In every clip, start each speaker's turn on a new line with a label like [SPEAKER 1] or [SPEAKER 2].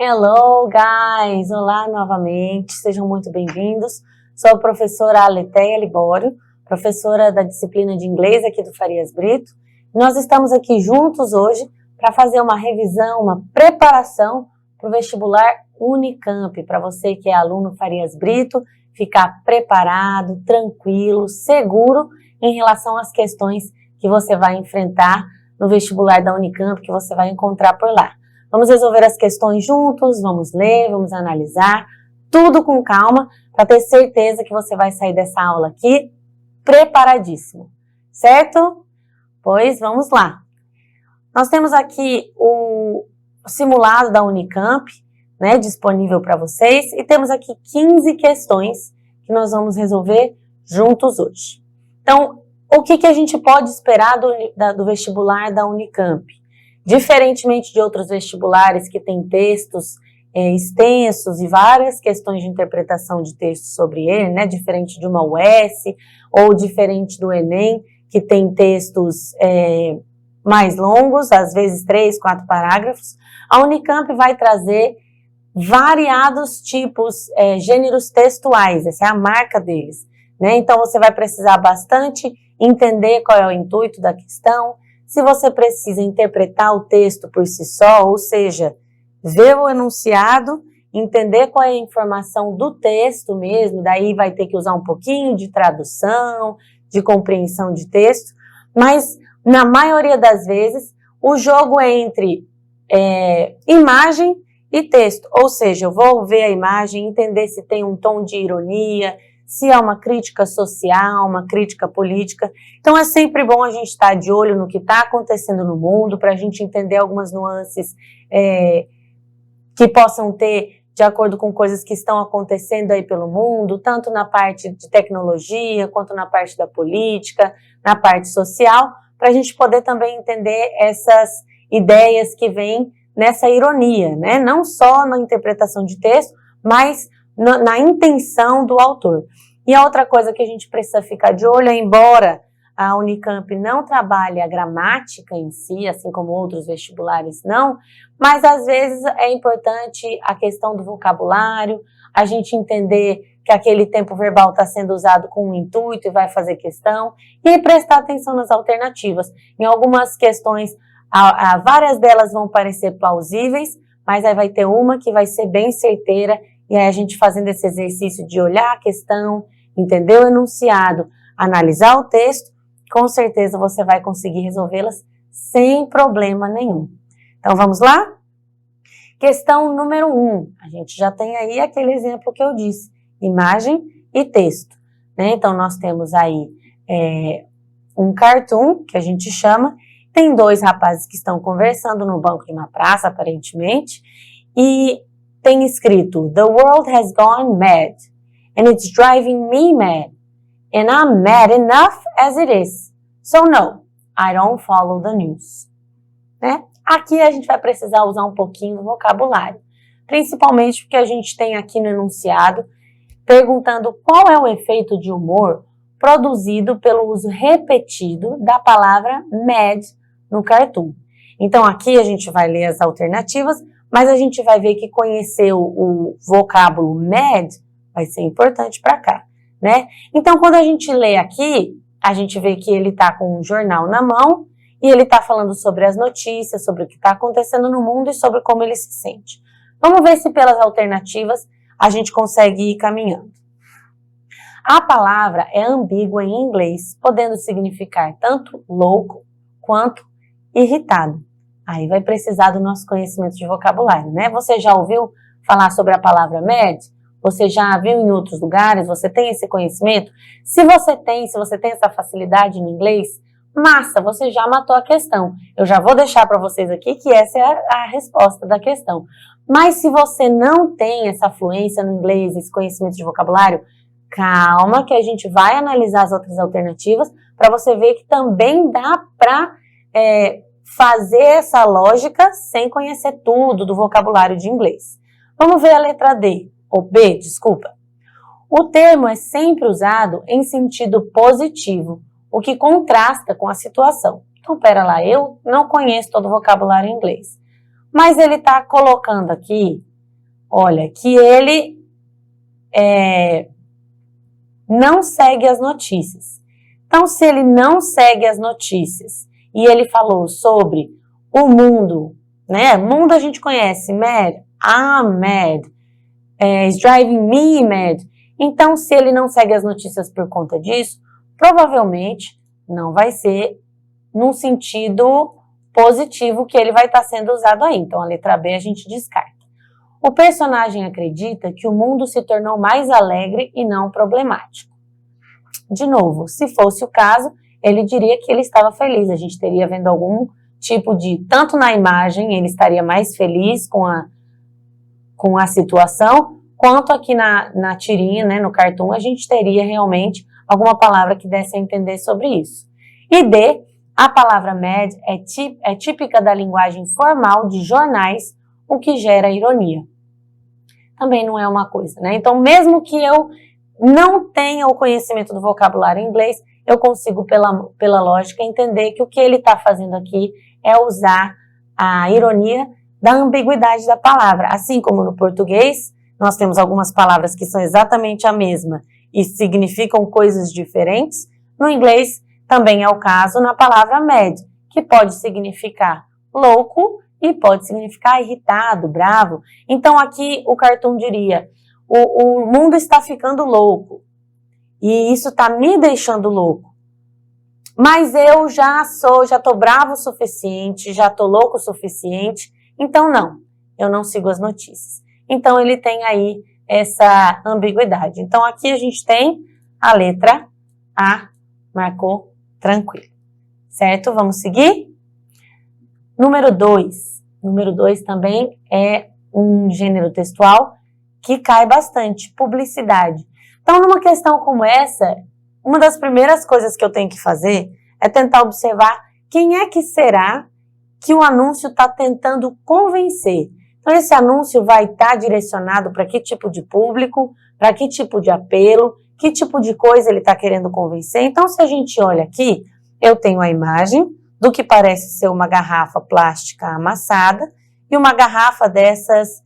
[SPEAKER 1] Hello, guys! Olá novamente, sejam muito bem-vindos. Sou a professora Aletheia Libório, professora da disciplina de inglês aqui do Farias Brito. Nós estamos aqui juntos hoje para fazer uma revisão, uma preparação para o vestibular Unicamp, para você que é aluno Farias Brito, ficar preparado, tranquilo, seguro em relação às questões que você vai enfrentar no vestibular da Unicamp, que você vai encontrar por lá. Vamos resolver as questões juntos, vamos ler, vamos analisar, tudo com calma, para ter certeza que você vai sair dessa aula aqui preparadíssimo, certo? Pois vamos lá. Nós temos aqui o simulado da Unicamp, né, disponível para vocês, e temos aqui 15 questões que nós vamos resolver juntos hoje. Então, o que a gente pode esperar do vestibular da Unicamp? Diferentemente de outros vestibulares que têm textos extensos e várias questões de interpretação de texto sobre ele, né? Diferente de uma UES ou diferente do Enem, que tem textos mais longos, às vezes 3, 4 parágrafos, a Unicamp vai trazer variados tipos, gêneros textuais, essa é a marca deles, né? Então você vai precisar bastante entender qual é o intuito da questão, se você precisa interpretar o texto por si só, ou seja, ver o enunciado, entender qual é a informação do texto mesmo, daí vai ter que usar um pouquinho de tradução, de compreensão de texto, mas na maioria das vezes o jogo é entre imagem e texto, ou seja, eu vou ver a imagem, entender se tem um tom de ironia, se é uma crítica social, uma crítica política. Então é sempre bom a gente estar de olho no que está acontecendo no mundo, para a gente entender algumas nuances que possam ter de acordo com coisas que estão acontecendo aí pelo mundo, tanto na parte de tecnologia, quanto na parte da política, na parte social, para a gente poder também entender essas ideias que vêm nessa ironia, né? Não só na interpretação de texto, mas na intenção do autor. E a outra coisa que a gente precisa ficar de olho é, embora a Unicamp não trabalhe a gramática em si, assim como outros vestibulares não, mas às vezes é importante a questão do vocabulário, a gente entender que aquele tempo verbal está sendo usado com um intuito e vai fazer questão, e aí prestar atenção nas alternativas. Em algumas questões, várias delas vão parecer plausíveis, mas aí vai ter uma que vai ser bem certeira. E aí a gente fazendo esse exercício de olhar a questão, entender o enunciado, analisar o texto, com certeza você vai conseguir resolvê-las sem problema nenhum. Então vamos lá? Questão número 1. A gente já tem aí aquele exemplo que eu disse, imagem e texto, né? Então nós temos aí um cartoon, que a gente chama, tem 2 rapazes que estão conversando no banco de uma praça, aparentemente, e tem escrito, "The world has gone mad, and it's driving me mad, and I'm mad enough as it is. So no, I don't follow the news." Né? Aqui a gente vai precisar usar um pouquinho do vocabulário, principalmente porque a gente tem aqui no enunciado, perguntando qual é o efeito de humor produzido pelo uso repetido da palavra mad no cartoon. Então aqui a gente vai ler as alternativas, mas a gente vai ver que conhecer o vocábulo mad vai ser importante para cá, né? Então, quando a gente lê aqui, a gente vê que ele está com um jornal na mão e ele está falando sobre as notícias, sobre o que está acontecendo no mundo e sobre como ele se sente. Vamos ver se pelas alternativas a gente consegue ir caminhando. A palavra é ambígua em inglês, podendo significar tanto louco quanto irritado. Aí vai precisar do nosso conhecimento de vocabulário, né? Você já ouviu falar sobre a palavra mad? Você já viu em outros lugares? Você tem esse conhecimento? Se você tem essa facilidade no inglês, massa, você já matou a questão. Eu já vou deixar para vocês aqui que essa é a resposta da questão. Mas se você não tem essa fluência no inglês, esse conhecimento de vocabulário, calma que a gente vai analisar as outras alternativas para você ver que também dá para fazer essa lógica sem conhecer tudo do vocabulário de inglês. Vamos ver a letra D, ou B, desculpa. O termo é sempre usado em sentido positivo, o que contrasta com a situação. Então, pera lá, eu não conheço todo o vocabulário em inglês. Mas ele está colocando aqui Olha, que ele não segue as notícias. Então, se ele não segue as notícias e ele falou sobre o mundo, né? Mundo a gente conhece, mad, I'm mad, it's driving me mad. Então, se ele não segue as notícias por conta disso, provavelmente não vai ser num sentido positivo que ele vai estar sendo usado aí. Então, a letra B a gente descarta. O personagem acredita que o mundo se tornou mais alegre e não problemático. De novo, se fosse o caso, ele diria que ele estava feliz. A gente teria vendo algum tipo de, tanto na imagem, ele estaria mais feliz com a situação, quanto aqui na tirinha, né, no cartoon, a gente teria realmente alguma palavra que desse a entender sobre isso. E D, a palavra mad é típica da linguagem formal de jornais, o que gera ironia. Também não é uma coisa, né? Então, mesmo que eu não tenha o conhecimento do vocabulário em inglês, eu consigo, pela lógica, entender que o que ele está fazendo aqui é usar a ironia da ambiguidade da palavra. Assim como no português, nós temos algumas palavras que são exatamente a mesma e significam coisas diferentes, no inglês também é o caso na palavra mad, que pode significar louco e pode significar irritado, bravo. Então aqui o cartoon diria, o mundo está ficando louco e isso está me deixando louco. Mas eu já tô bravo o suficiente, já tô louco o suficiente, então não, eu não sigo as notícias. Então ele tem aí essa ambiguidade. Então aqui a gente tem a letra A, marcou tranquilo, certo? Vamos seguir? Número 2. Número 2 também é um gênero textual que cai bastante, publicidade. Então, numa questão como essa, uma das primeiras coisas que eu tenho que fazer é tentar observar quem é que será que o anúncio está tentando convencer. Então, esse anúncio vai estar direcionado para que tipo de público, para que tipo de apelo, que tipo de coisa ele está querendo convencer. Então, se a gente olha aqui, eu tenho a imagem do que parece ser uma garrafa plástica amassada e uma garrafa dessas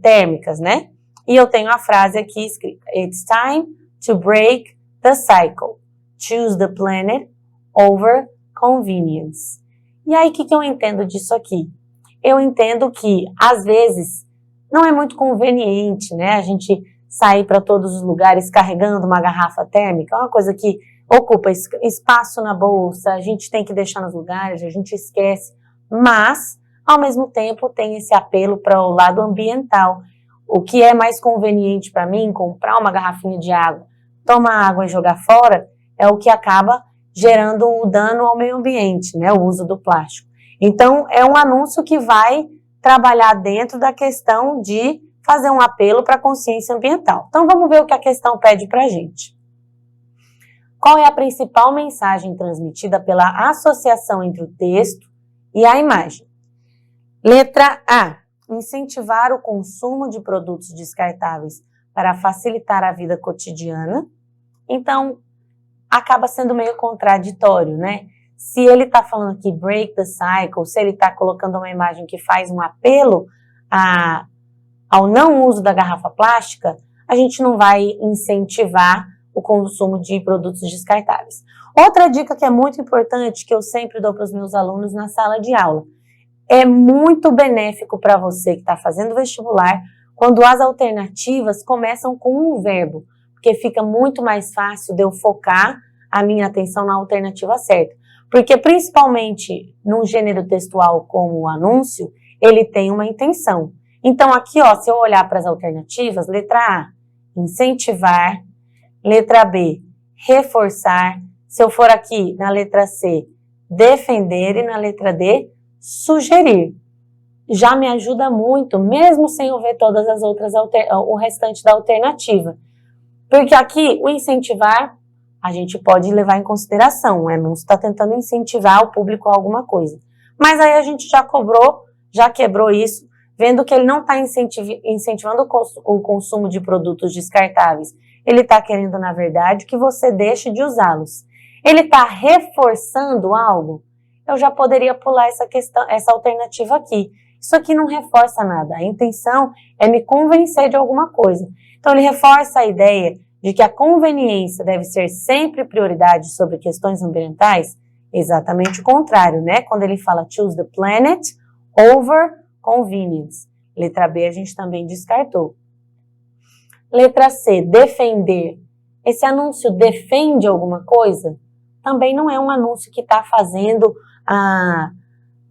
[SPEAKER 1] térmicas, né? E eu tenho a frase aqui escrita, It's time to break the cycle. Choose the planet over convenience. E aí, o que eu entendo disso aqui? Eu entendo que, às vezes, não é muito conveniente, né? A gente sair para todos os lugares carregando uma garrafa térmica, é uma coisa que ocupa espaço na bolsa, a gente tem que deixar nos lugares, a gente esquece, mas, ao mesmo tempo, tem esse apelo para o lado ambiental. O que é mais conveniente para mim, comprar uma garrafinha de água, tomar água e jogar fora, é o que acaba gerando o dano ao meio ambiente, né, o uso do plástico. Então, é um anúncio que vai trabalhar dentro da questão de fazer um apelo para a consciência ambiental. Então, vamos ver o que a questão pede para a gente. Qual é a principal mensagem transmitida pela associação entre o texto e a imagem? Letra A. Incentivar o consumo de produtos descartáveis para facilitar a vida cotidiana. Então, acaba sendo meio contraditório, né? Se ele está falando aqui break the cycle, se ele está colocando uma imagem que faz um apelo ao não uso da garrafa plástica, a gente não vai incentivar o consumo de produtos descartáveis. Outra dica que é muito importante, que eu sempre dou para os meus alunos na sala de aula, é muito benéfico para você que está fazendo vestibular quando as alternativas começam com um verbo, porque fica muito mais fácil de eu focar a minha atenção na alternativa certa. Porque principalmente num gênero textual como o anúncio, ele tem uma intenção. Então aqui, ó, se eu olhar para as alternativas, letra A, incentivar, letra B, reforçar, se eu for aqui na letra C, defender e na letra D, sugerir. Já me ajuda muito, mesmo sem eu ver todas as outras, o restante da alternativa. Porque aqui, o incentivar, a gente pode levar em consideração, o anúncio está tentando incentivar o público a alguma coisa. Mas aí a gente já quebrou isso, vendo que ele não está incentivando o consumo de produtos descartáveis. Ele está querendo, na verdade, que você deixe de usá-los. Ele está reforçando algo? Eu já poderia pular essa alternativa aqui. Isso aqui não reforça nada. A intenção é me convencer de alguma coisa. Então, ele reforça a ideia de que a conveniência deve ser sempre prioridade sobre questões ambientais. Exatamente o contrário, né? Quando ele fala choose the planet over convenience. Letra B a gente também descartou. Letra C, defender. Esse anúncio defende alguma coisa? Também não é um anúncio que está fazendo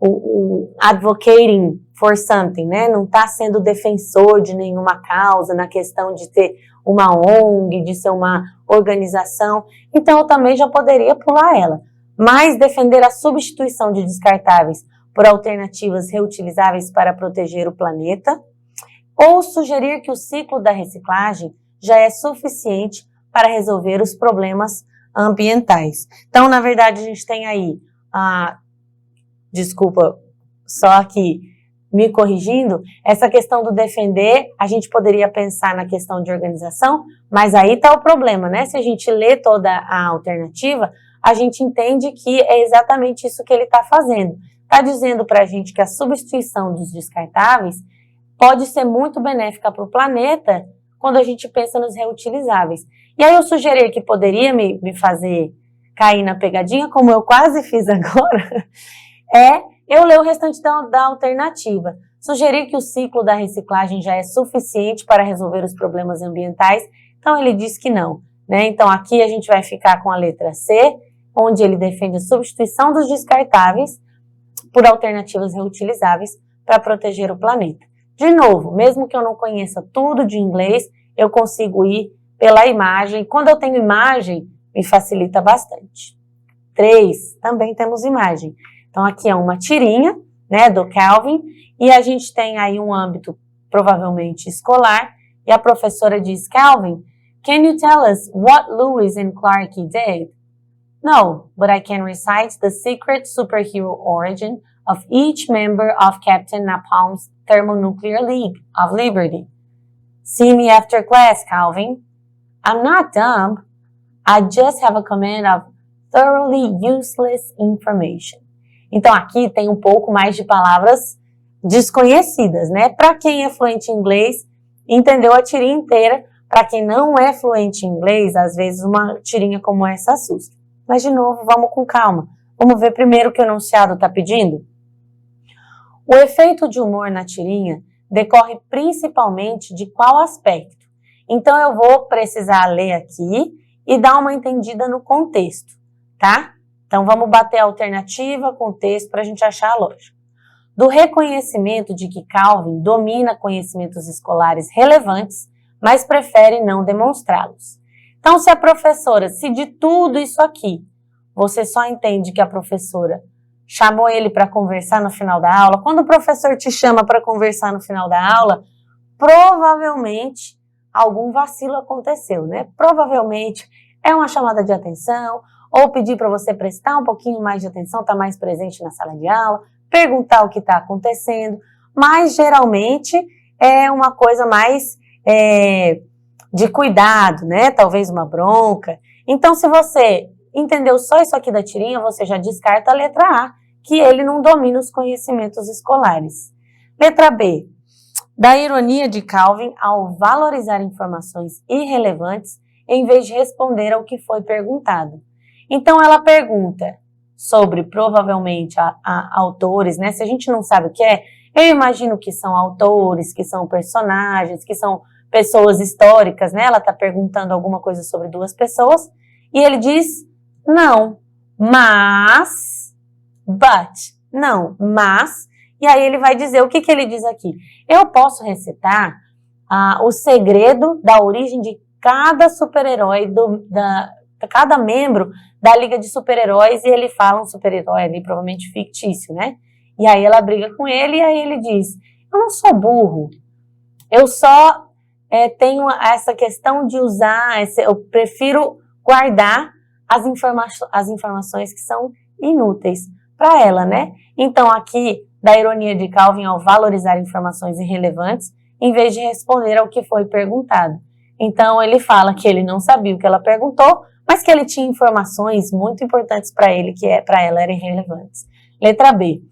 [SPEAKER 1] o advocating for something, né? Não está sendo defensor de nenhuma causa na questão de ter uma ONG, de ser uma organização. Então, eu também já poderia pular ela. Mas defender a substituição de descartáveis por alternativas reutilizáveis para proteger o planeta, ou sugerir que o ciclo da reciclagem já é suficiente para resolver os problemas ambientais. Então, na verdade, a gente tem aí, desculpa, só aqui me corrigindo, essa questão do defender, a gente poderia pensar na questão de organização, mas aí está o problema, né? Se a gente lê toda a alternativa, a gente entende que é exatamente isso que ele está fazendo. Está dizendo para a gente que a substituição dos descartáveis pode ser muito benéfica para o planeta quando a gente pensa nos reutilizáveis. E aí eu sugeri que poderia me fazer cair na pegadinha, como eu quase fiz agora, eu ler o restante da alternativa. Sugerir que o ciclo da reciclagem já é suficiente para resolver os problemas ambientais. Então ele diz que não, né? Então aqui a gente vai ficar com a letra C, onde ele defende a substituição dos descartáveis por alternativas reutilizáveis para proteger o planeta. De novo, mesmo que eu não conheça tudo de inglês, eu consigo ir pela imagem. Quando eu tenho imagem, me facilita bastante. 3, também temos imagem. Então, aqui é uma tirinha, né, do Calvin, e a gente tem aí um âmbito provavelmente escolar, e a professora diz, Calvin, can you tell us what Lewis and Clark did? No, but I can recite the secret superhero origin of each member of Captain Napalm's Thermonuclear League of Liberty. See me after class, Calvin. I'm not dumb. I just have a command of thoroughly useless information. Então, aqui tem um pouco mais de palavras desconhecidas, né? Para quem é fluente em inglês, entendeu a tirinha inteira. Para quem não é fluente em inglês, às vezes uma tirinha como essa assusta. Mas, de novo, vamos com calma. Vamos ver primeiro o que o enunciado está pedindo? O efeito de humor na tirinha decorre principalmente de qual aspecto? Então, eu vou precisar ler aqui e dar uma entendida no contexto, tá? Então, vamos bater a alternativa com o texto para a gente achar a lógica. Do reconhecimento de que Calvin domina conhecimentos escolares relevantes, mas prefere não demonstrá-los. Então, se a professora, se de tudo isso aqui, você só entende que a professora chamou ele para conversar no final da aula, quando o professor te chama para conversar no final da aula, provavelmente algum vacilo aconteceu, né? Provavelmente é uma chamada de atenção, ou pedir para você prestar um pouquinho mais de atenção, estar mais presente na sala de aula, perguntar o que está acontecendo, mas geralmente é uma coisa mais de cuidado, né? Talvez uma bronca. Então, se você entendeu só isso aqui da tirinha, você já descarta a letra A, que ele não domina os conhecimentos escolares. Letra B. Da ironia de Calvin ao valorizar informações irrelevantes em vez de responder ao que foi perguntado. Então, ela pergunta sobre, provavelmente, autores, né? Se a gente não sabe o que é, eu imagino que são autores, que são personagens, que são pessoas históricas, né? Ela está perguntando alguma coisa sobre duas pessoas, e ele diz, não, mas, e aí ele vai dizer, o que ele diz aqui? Eu posso recitar o segredo da origem de cada super-herói, cada membro da Liga de Super-Heróis, e ele fala um super-herói ali, provavelmente fictício, né? E aí ela briga com ele, e aí ele diz, eu não sou burro, eu só tenho essa questão de usar, eu prefiro guardar as informações que são inúteis para ela, né? Então aqui, da ironia de Calvin ao valorizar informações irrelevantes, em vez de responder ao que foi perguntado. Então ele fala que ele não sabia o que ela perguntou, mas que ele tinha informações muito importantes para ele, que para ela eram irrelevantes. Letra B.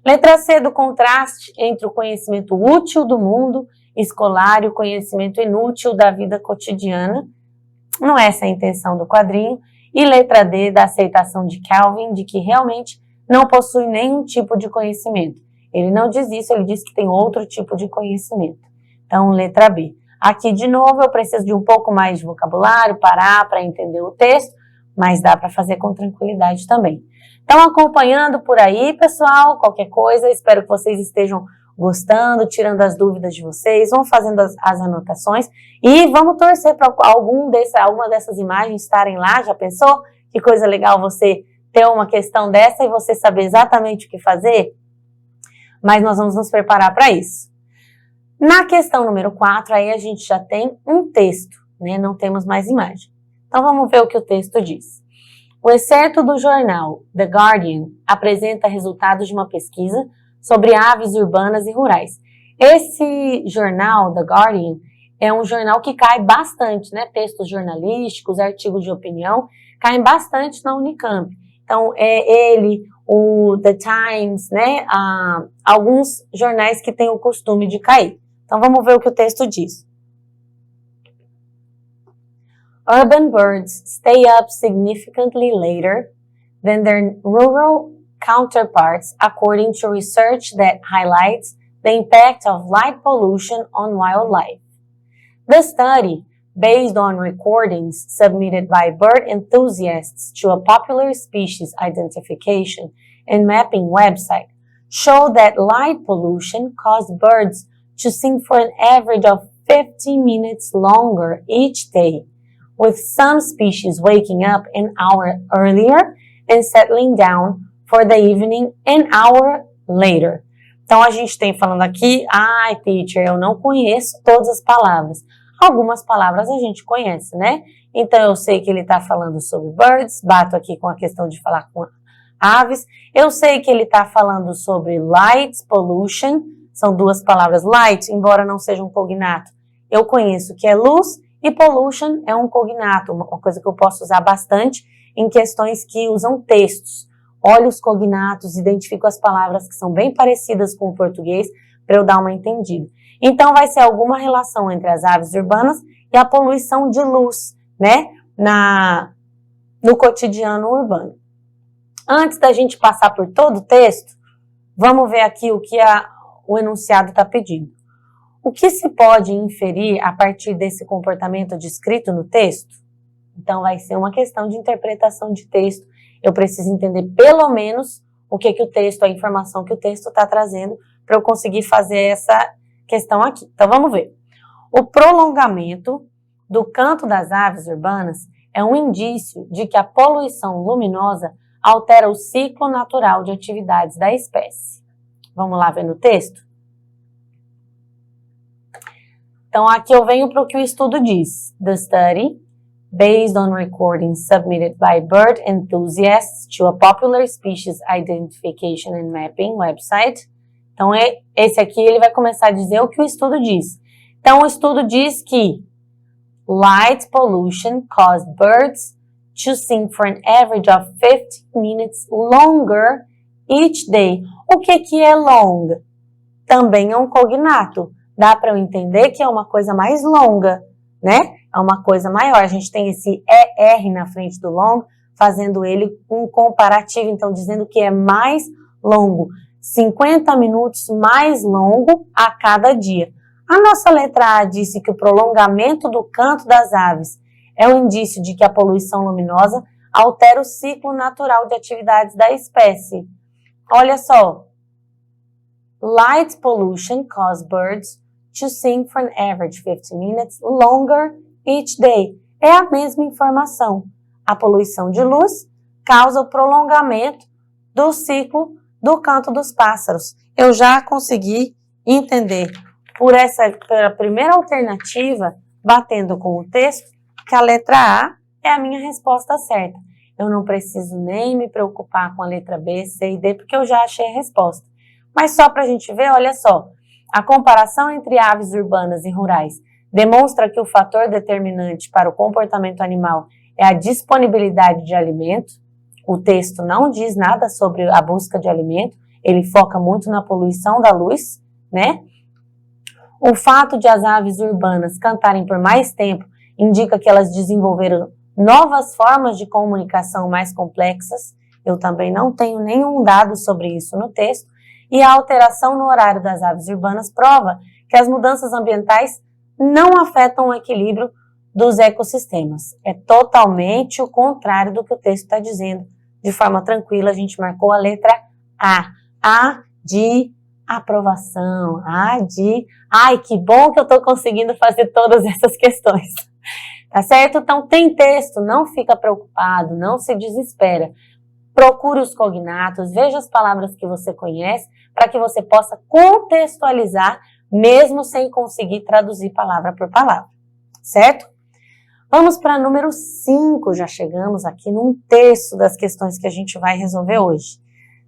[SPEAKER 1] Letra C, do contraste entre o conhecimento útil do mundo escolar e o conhecimento inútil da vida cotidiana. Não é essa a intenção do quadrinho. E letra D, da aceitação de Calvin, de que realmente não possui nenhum tipo de conhecimento. Ele não diz isso, ele diz que tem outro tipo de conhecimento. Então, letra B. Aqui, de novo, eu preciso de um pouco mais de vocabulário, parar para entender o texto, mas dá para fazer com tranquilidade também. Então, acompanhando por aí, pessoal, qualquer coisa, espero que vocês estejam gostando, tirando as dúvidas de vocês, vão fazendo as anotações e vamos torcer para alguma dessas imagens estarem lá. Já pensou? Que coisa legal você ter uma questão dessa e você saber exatamente o que fazer? Mas nós vamos nos preparar para isso. Na questão número 4, aí a gente já tem um texto, né? Não temos mais imagem. Então vamos ver o que o texto diz. O excerto do jornal The Guardian apresenta resultados de uma pesquisa sobre aves urbanas e rurais. Esse jornal, The Guardian, é um jornal que cai bastante, né? Textos jornalísticos, artigos de opinião, caem bastante na Unicamp. Então, o The Times, né? Alguns jornais que têm o costume de cair. Então, vamos ver o que o texto diz. Urban birds stay up significantly later than their rural counterparts, according to research that highlights the impact of light pollution on wildlife. The study, based on recordings submitted by bird enthusiasts to a popular species identification and mapping website, showed that light pollution caused birds to sing for an average of 50 minutes longer each day, with some species waking up an hour earlier and settling down for the evening an hour later. Então, a gente tem falando aqui, teacher, eu não conheço todas as palavras. Algumas palavras a gente conhece, né? Então, eu sei que ele está falando sobre birds, bato aqui com a questão de falar com aves. Eu sei que ele está falando sobre light pollution, são duas palavras. Light, embora não seja um cognato, eu conheço que é luz, e pollution é um cognato, uma coisa que eu posso usar bastante em questões que usam textos. Olho os cognatos, identifico as palavras que são bem parecidas com o português para eu dar uma entendida. Então, vai ser alguma relação entre as aves urbanas e a poluição de luz, né, no cotidiano urbano. Antes da gente passar por todo o texto, vamos ver aqui o que o enunciado está pedindo. O que se pode inferir a partir desse comportamento descrito no texto? Então, vai ser uma questão de interpretação de texto. Eu preciso entender pelo menos o que o texto, a informação que o texto está trazendo para eu conseguir fazer essa questão aqui. Então, vamos ver. O prolongamento do canto das aves urbanas é um indício de que a poluição luminosa altera o ciclo natural de atividades da espécie. Vamos lá ver no texto? Então, aqui eu venho para o que o estudo diz. The study, based on recordings submitted by bird enthusiasts to a popular species identification and mapping website. Então, esse aqui ele vai começar a dizer o que o estudo diz. Então, o estudo diz que light pollution caused birds to sing for an average of 50 minutes longer each day. O que é long? Também é um cognato. Dá para eu entender que é uma coisa mais longa, né? É uma coisa maior. A gente tem esse ER na frente do long, fazendo ele um comparativo, então dizendo que é mais longo. 50 minutos mais longo a cada dia. A nossa letra A disse que o prolongamento do canto das aves é um indício de que a poluição luminosa altera o ciclo natural de atividades da espécie. Olha só. Light pollution causes birds to sing for an average 50 minutes longer each day. É a mesma informação. A poluição de luz causa o prolongamento do ciclo do canto dos pássaros. Eu já consegui entender pela primeira alternativa, batendo com o texto, que a letra A é a minha resposta certa. Eu não preciso nem me preocupar com a letra B, C e D, porque eu já achei a resposta. Mas só para a gente ver, olha só, a comparação entre aves urbanas e rurais demonstra que o fator determinante para o comportamento animal é a disponibilidade de alimento. O texto não diz nada sobre a busca de alimento, ele foca muito na poluição da luz, né? O fato de as aves urbanas cantarem por mais tempo indica que elas desenvolveram novas formas de comunicação mais complexas. Eu também não tenho nenhum dado sobre isso no texto. E a alteração no horário das aves urbanas prova que as mudanças ambientais não afetam o equilíbrio dos ecossistemas. É totalmente o contrário do que o texto está dizendo. De forma tranquila, a gente marcou a letra A. A de aprovação. A de... Ai, que bom que eu estou conseguindo fazer todas essas questões. Tá certo? Então, tem texto, não fica preocupado, não se desespera. Procure os cognatos, veja as palavras que você conhece, para que você possa contextualizar, mesmo sem conseguir traduzir palavra por palavra. Certo? Vamos para número 5, já chegamos aqui num terço das questões que a gente vai resolver hoje.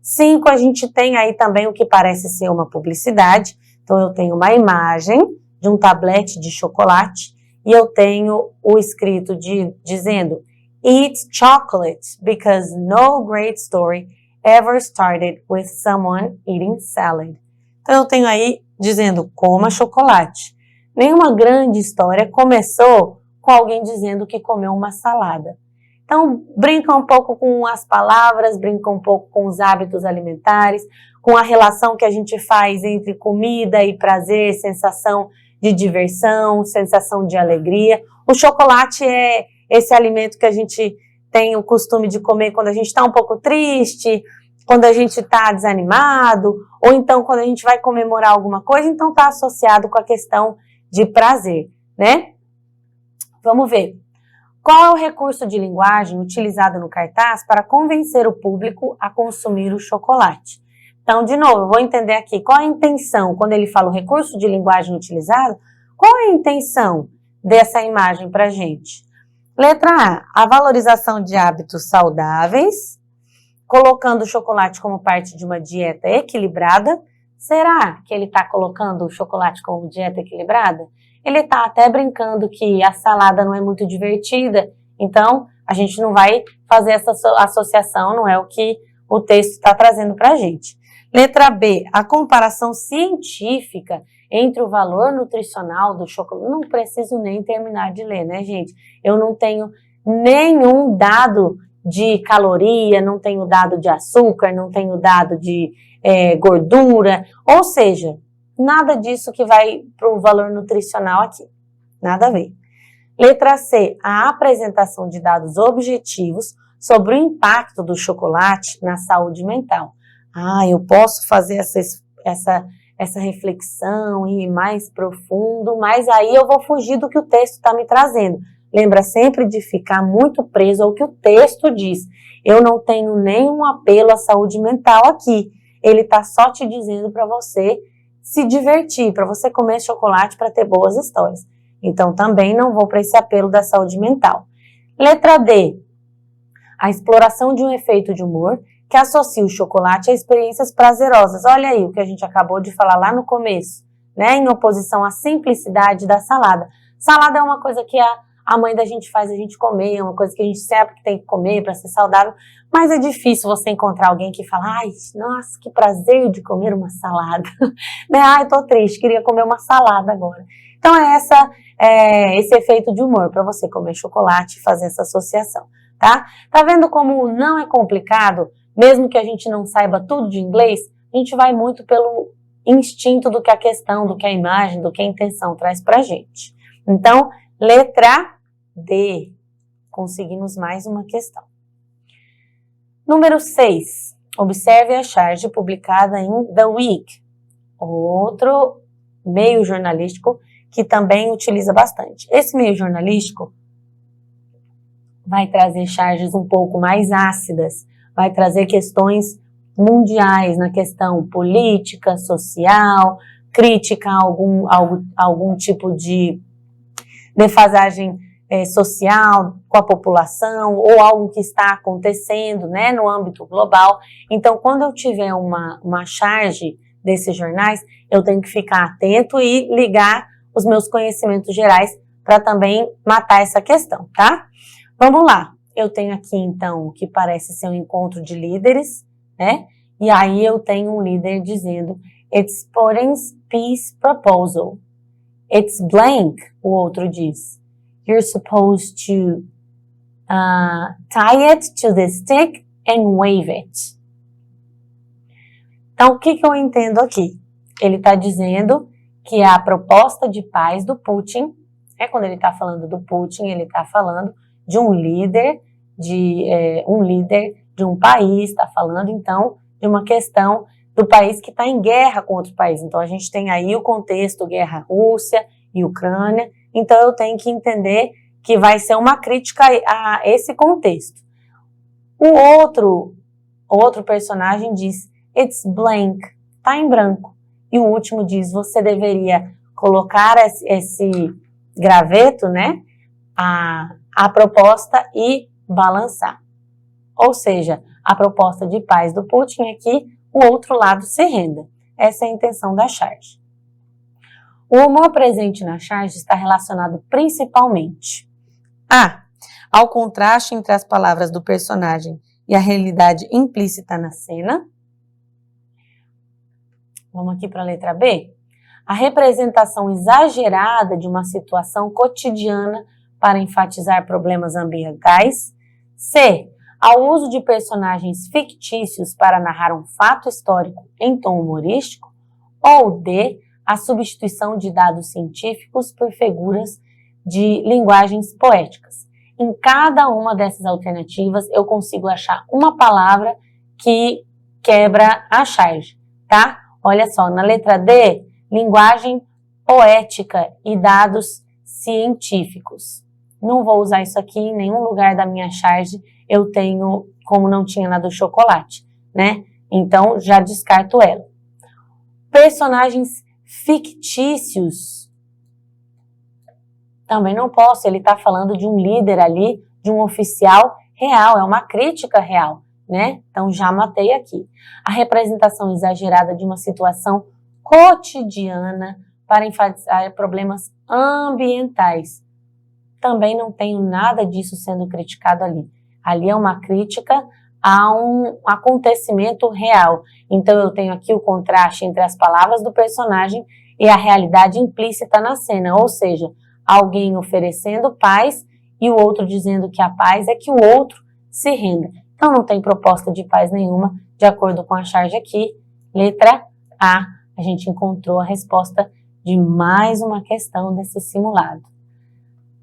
[SPEAKER 1] 5, a gente tem aí também o que parece ser uma publicidade. Então, eu tenho uma imagem de um tablete de chocolate e eu tenho o escrito dizendo Eat chocolate because no great story ever started with someone eating salad. Então, eu tenho aí dizendo coma chocolate. Nenhuma grande história começou com alguém dizendo que comeu uma salada. Então, brinca um pouco com as palavras, brinca um pouco com os hábitos alimentares, com a relação que a gente faz entre comida e prazer, sensação de diversão, sensação de alegria. O chocolate é esse alimento que a gente tem o costume de comer quando a gente está um pouco triste, quando a gente está desanimado, ou então quando a gente vai comemorar alguma coisa, então está associado com a questão de prazer, né? Vamos ver. Qual é o recurso de linguagem utilizado no cartaz para convencer o público a consumir o chocolate? Então, de novo, eu vou entender aqui qual é a intenção, quando ele fala o recurso de linguagem utilizado, qual é a intenção dessa imagem para a gente? Letra A, a valorização de hábitos saudáveis, colocando o chocolate como parte de uma dieta equilibrada. Será que ele está colocando o chocolate como dieta equilibrada? Ele está até brincando que a salada não é muito divertida, então a gente não vai fazer essa associação, não é o que o texto está trazendo para a gente. Letra B, a comparação científica entre o valor nutricional do chocolate. Não preciso nem terminar de ler, né, gente? Eu não tenho nenhum dado de caloria, não tenho dado de açúcar, não tenho dado de gordura, ou seja, nada disso que vai para o valor nutricional aqui. Nada a ver. Letra C, a apresentação de dados objetivos sobre o impacto do chocolate na saúde mental. Eu posso fazer essa reflexão e ir mais profundo, mas aí eu vou fugir do que o texto está me trazendo. Lembra sempre de ficar muito preso ao que o texto diz. Eu não tenho nenhum apelo à saúde mental aqui. Ele está só te dizendo para você se divertir, para você comer chocolate para ter boas histórias. Então, também não vou para esse apelo da saúde mental. Letra D, a exploração de um efeito de humor que associa o chocolate a experiências prazerosas. Olha aí o que a gente acabou de falar lá no começo, né? Em oposição à simplicidade da salada. Salada é uma coisa que a mãe da gente faz a gente comer, é uma coisa que a gente sabe que tem que comer para ser saudável, mas é difícil você encontrar alguém que fala, ai, nossa, que prazer de comer uma salada, né? Ai, tô triste, queria comer uma salada agora. Então esse efeito de humor para você comer chocolate e fazer essa associação, tá? Tá vendo como não é complicado, mesmo que a gente não saiba tudo de inglês, a gente vai muito pelo instinto do que a questão, do que a imagem, do que a intenção traz pra gente. Então, letra D, conseguimos mais uma questão. Número 6, observe a charge publicada em The Week, outro meio jornalístico que também utiliza bastante. Esse meio jornalístico vai trazer charges um pouco mais ácidas, vai trazer questões mundiais na questão política, social, crítica a algum tipo de defasagem social com a população ou algo que está acontecendo, né, no âmbito global. Então, quando eu tiver uma charge desses jornais, eu tenho que ficar atento e ligar os meus conhecimentos gerais para também matar essa questão, tá? Vamos lá. Eu tenho aqui, então, o que parece ser um encontro de líderes, né? E aí eu tenho um líder dizendo, it's Putin's peace proposal. It's blank, o outro diz. You're supposed to tie it to the stick and wave it. Então, o que eu entendo aqui? Ele está dizendo que a proposta de paz do Putin, quando ele está falando do Putin, ele está falando de um líder de um país, está falando então de uma questão do país que está em guerra com outro país. Então a gente tem aí o contexto guerra Rússia e Ucrânia, então eu tenho que entender que vai ser uma crítica a esse contexto. O outro personagem diz, it's blank, tá em branco. E o último diz, você deveria colocar esse graveto, né, a proposta e balançar. Ou seja, a proposta de paz do Putin é que o outro lado se renda. Essa é a intenção da charge. O humor presente na charge está relacionado principalmente ao contraste entre as palavras do personagem e a realidade implícita na cena. Vamos aqui para a letra B. A representação exagerada de uma situação cotidiana para enfatizar problemas ambientais. C. Ao uso de personagens fictícios para narrar um fato histórico em tom humorístico. Ou D. A substituição de dados científicos por figuras de linguagens poéticas. Em cada uma dessas alternativas, eu consigo achar uma palavra que quebra a charge, tá? Olha só, na letra D, linguagem poética e dados científicos. Não vou usar isso aqui em nenhum lugar da minha charge, eu tenho, como não tinha na do chocolate, né? Então, já descarto ela. Personagens fictícios. Também não posso, ele está falando de um líder ali, de um oficial real, é uma crítica real, né? Então já matei aqui. A representação exagerada de uma situação cotidiana para enfatizar problemas ambientais. Também não tenho nada disso sendo criticado ali. Ali é uma crítica a um acontecimento real. Então eu tenho aqui o contraste entre as palavras do personagem e a realidade implícita na cena, ou seja, alguém oferecendo paz e o outro dizendo que a paz é que o outro se renda. Então não tem proposta de paz nenhuma, de acordo com a charge aqui. Letra A, a gente encontrou a resposta de mais uma questão desse simulado.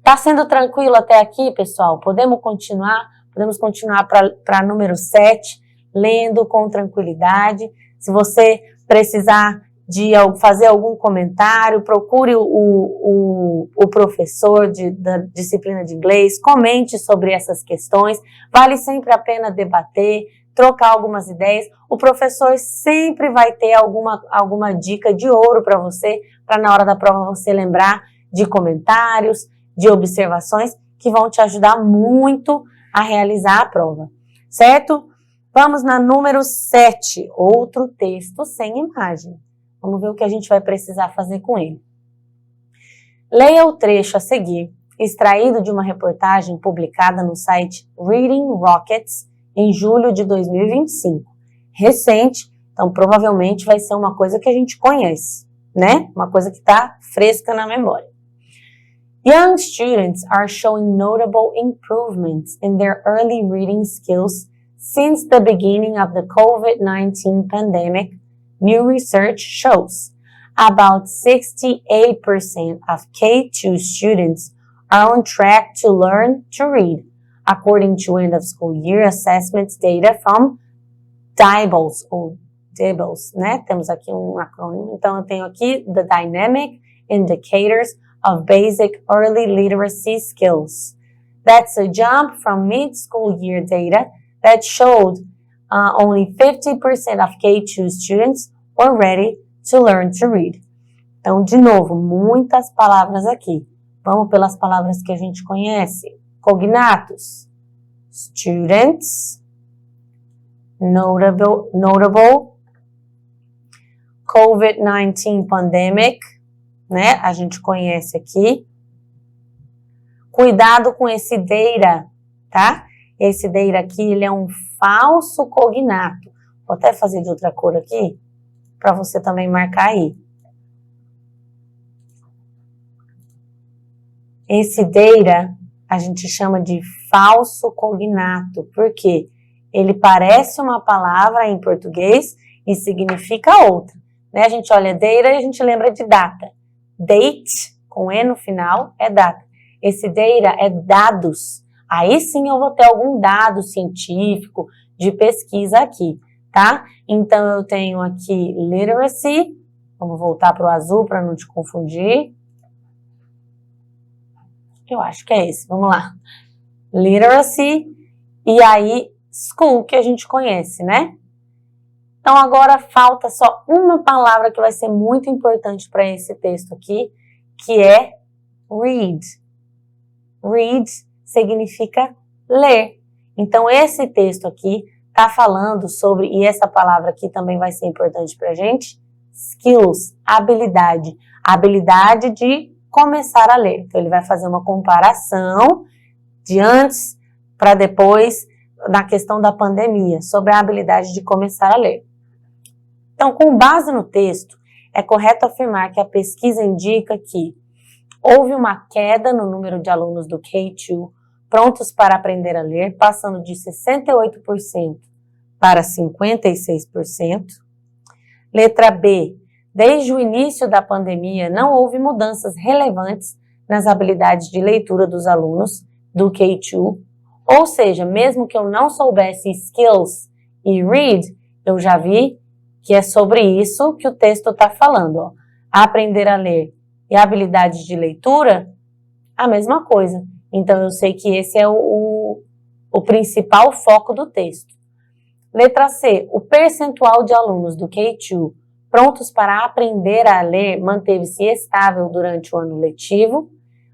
[SPEAKER 1] Tá sendo tranquilo até aqui, pessoal? Podemos continuar? Podemos continuar para número 7, lendo com tranquilidade. Se você precisar de fazer algum comentário, procure o professor da disciplina de inglês, comente sobre essas questões, vale sempre a pena debater, trocar algumas ideias, o professor sempre vai ter alguma dica de ouro para você, para na hora da prova você lembrar de comentários, de observações, que vão te ajudar muito a realizar a prova, certo? Vamos na número 7, outro texto sem imagem. Vamos ver o que a gente vai precisar fazer com ele. Leia o trecho a seguir, extraído de uma reportagem publicada no site Reading Rockets em julho de 2025. Recente, então provavelmente vai ser uma coisa que a gente conhece, né? Uma coisa que está fresca na memória. Young students are showing notable improvements in their early reading skills since the beginning of the COVID-19 pandemic. New research shows about 68% of K2 students are on track to learn to read, according to end-of-school-year assessments data from DIBELS, né? Temos aqui um acrônimo. Então, eu tenho aqui the Dynamic Indicators of Basic Early Literacy Skills. That's a jump from mid-school year data that showed only 50% of K2 students were ready to learn to read. Então, de novo, muitas palavras aqui. Vamos pelas palavras que a gente conhece. Cognatos. Students. Notable. COVID-19 pandemic, né? A gente conhece aqui. Cuidado com esse data, tá? Esse data aqui, ele é um falso cognato. Vou até fazer de outra cor aqui, para você também marcar aí. Esse data a gente chama de falso cognato, porque ele parece uma palavra em português e significa outra. Né? A gente olha data e a gente lembra de data. Date, com E no final, é data. Esse data é dados. Aí sim eu vou ter algum dado científico de pesquisa aqui, tá? Então eu tenho aqui literacy, vamos voltar para o azul para não te confundir. Eu acho que é esse, vamos lá. Literacy e aí school, que a gente conhece, né? Então agora falta só uma palavra que vai ser muito importante para esse texto aqui, que é read. Read significa ler. Então esse texto aqui está falando sobre, e essa palavra aqui também vai ser importante para a gente, skills, habilidade. A habilidade de começar a ler. Então ele vai fazer uma comparação de antes para depois, na questão da pandemia, sobre a habilidade de começar a ler. Então, com base no texto, é correto afirmar que a pesquisa indica que houve uma queda no número de alunos do K2 prontos para aprender a ler, passando de 68% para 56%. Letra B. Desde o início da pandemia, não houve mudanças relevantes nas habilidades de leitura dos alunos do K2. Ou seja, mesmo que eu não soubesse skills e read, eu já vi que é sobre isso que o texto está falando. Ó. Aprender a ler e habilidades de leitura, a mesma coisa. Então, eu sei que esse é o principal foco do texto. Letra C. O percentual de alunos do K2 prontos para aprender a ler manteve-se estável durante o ano letivo.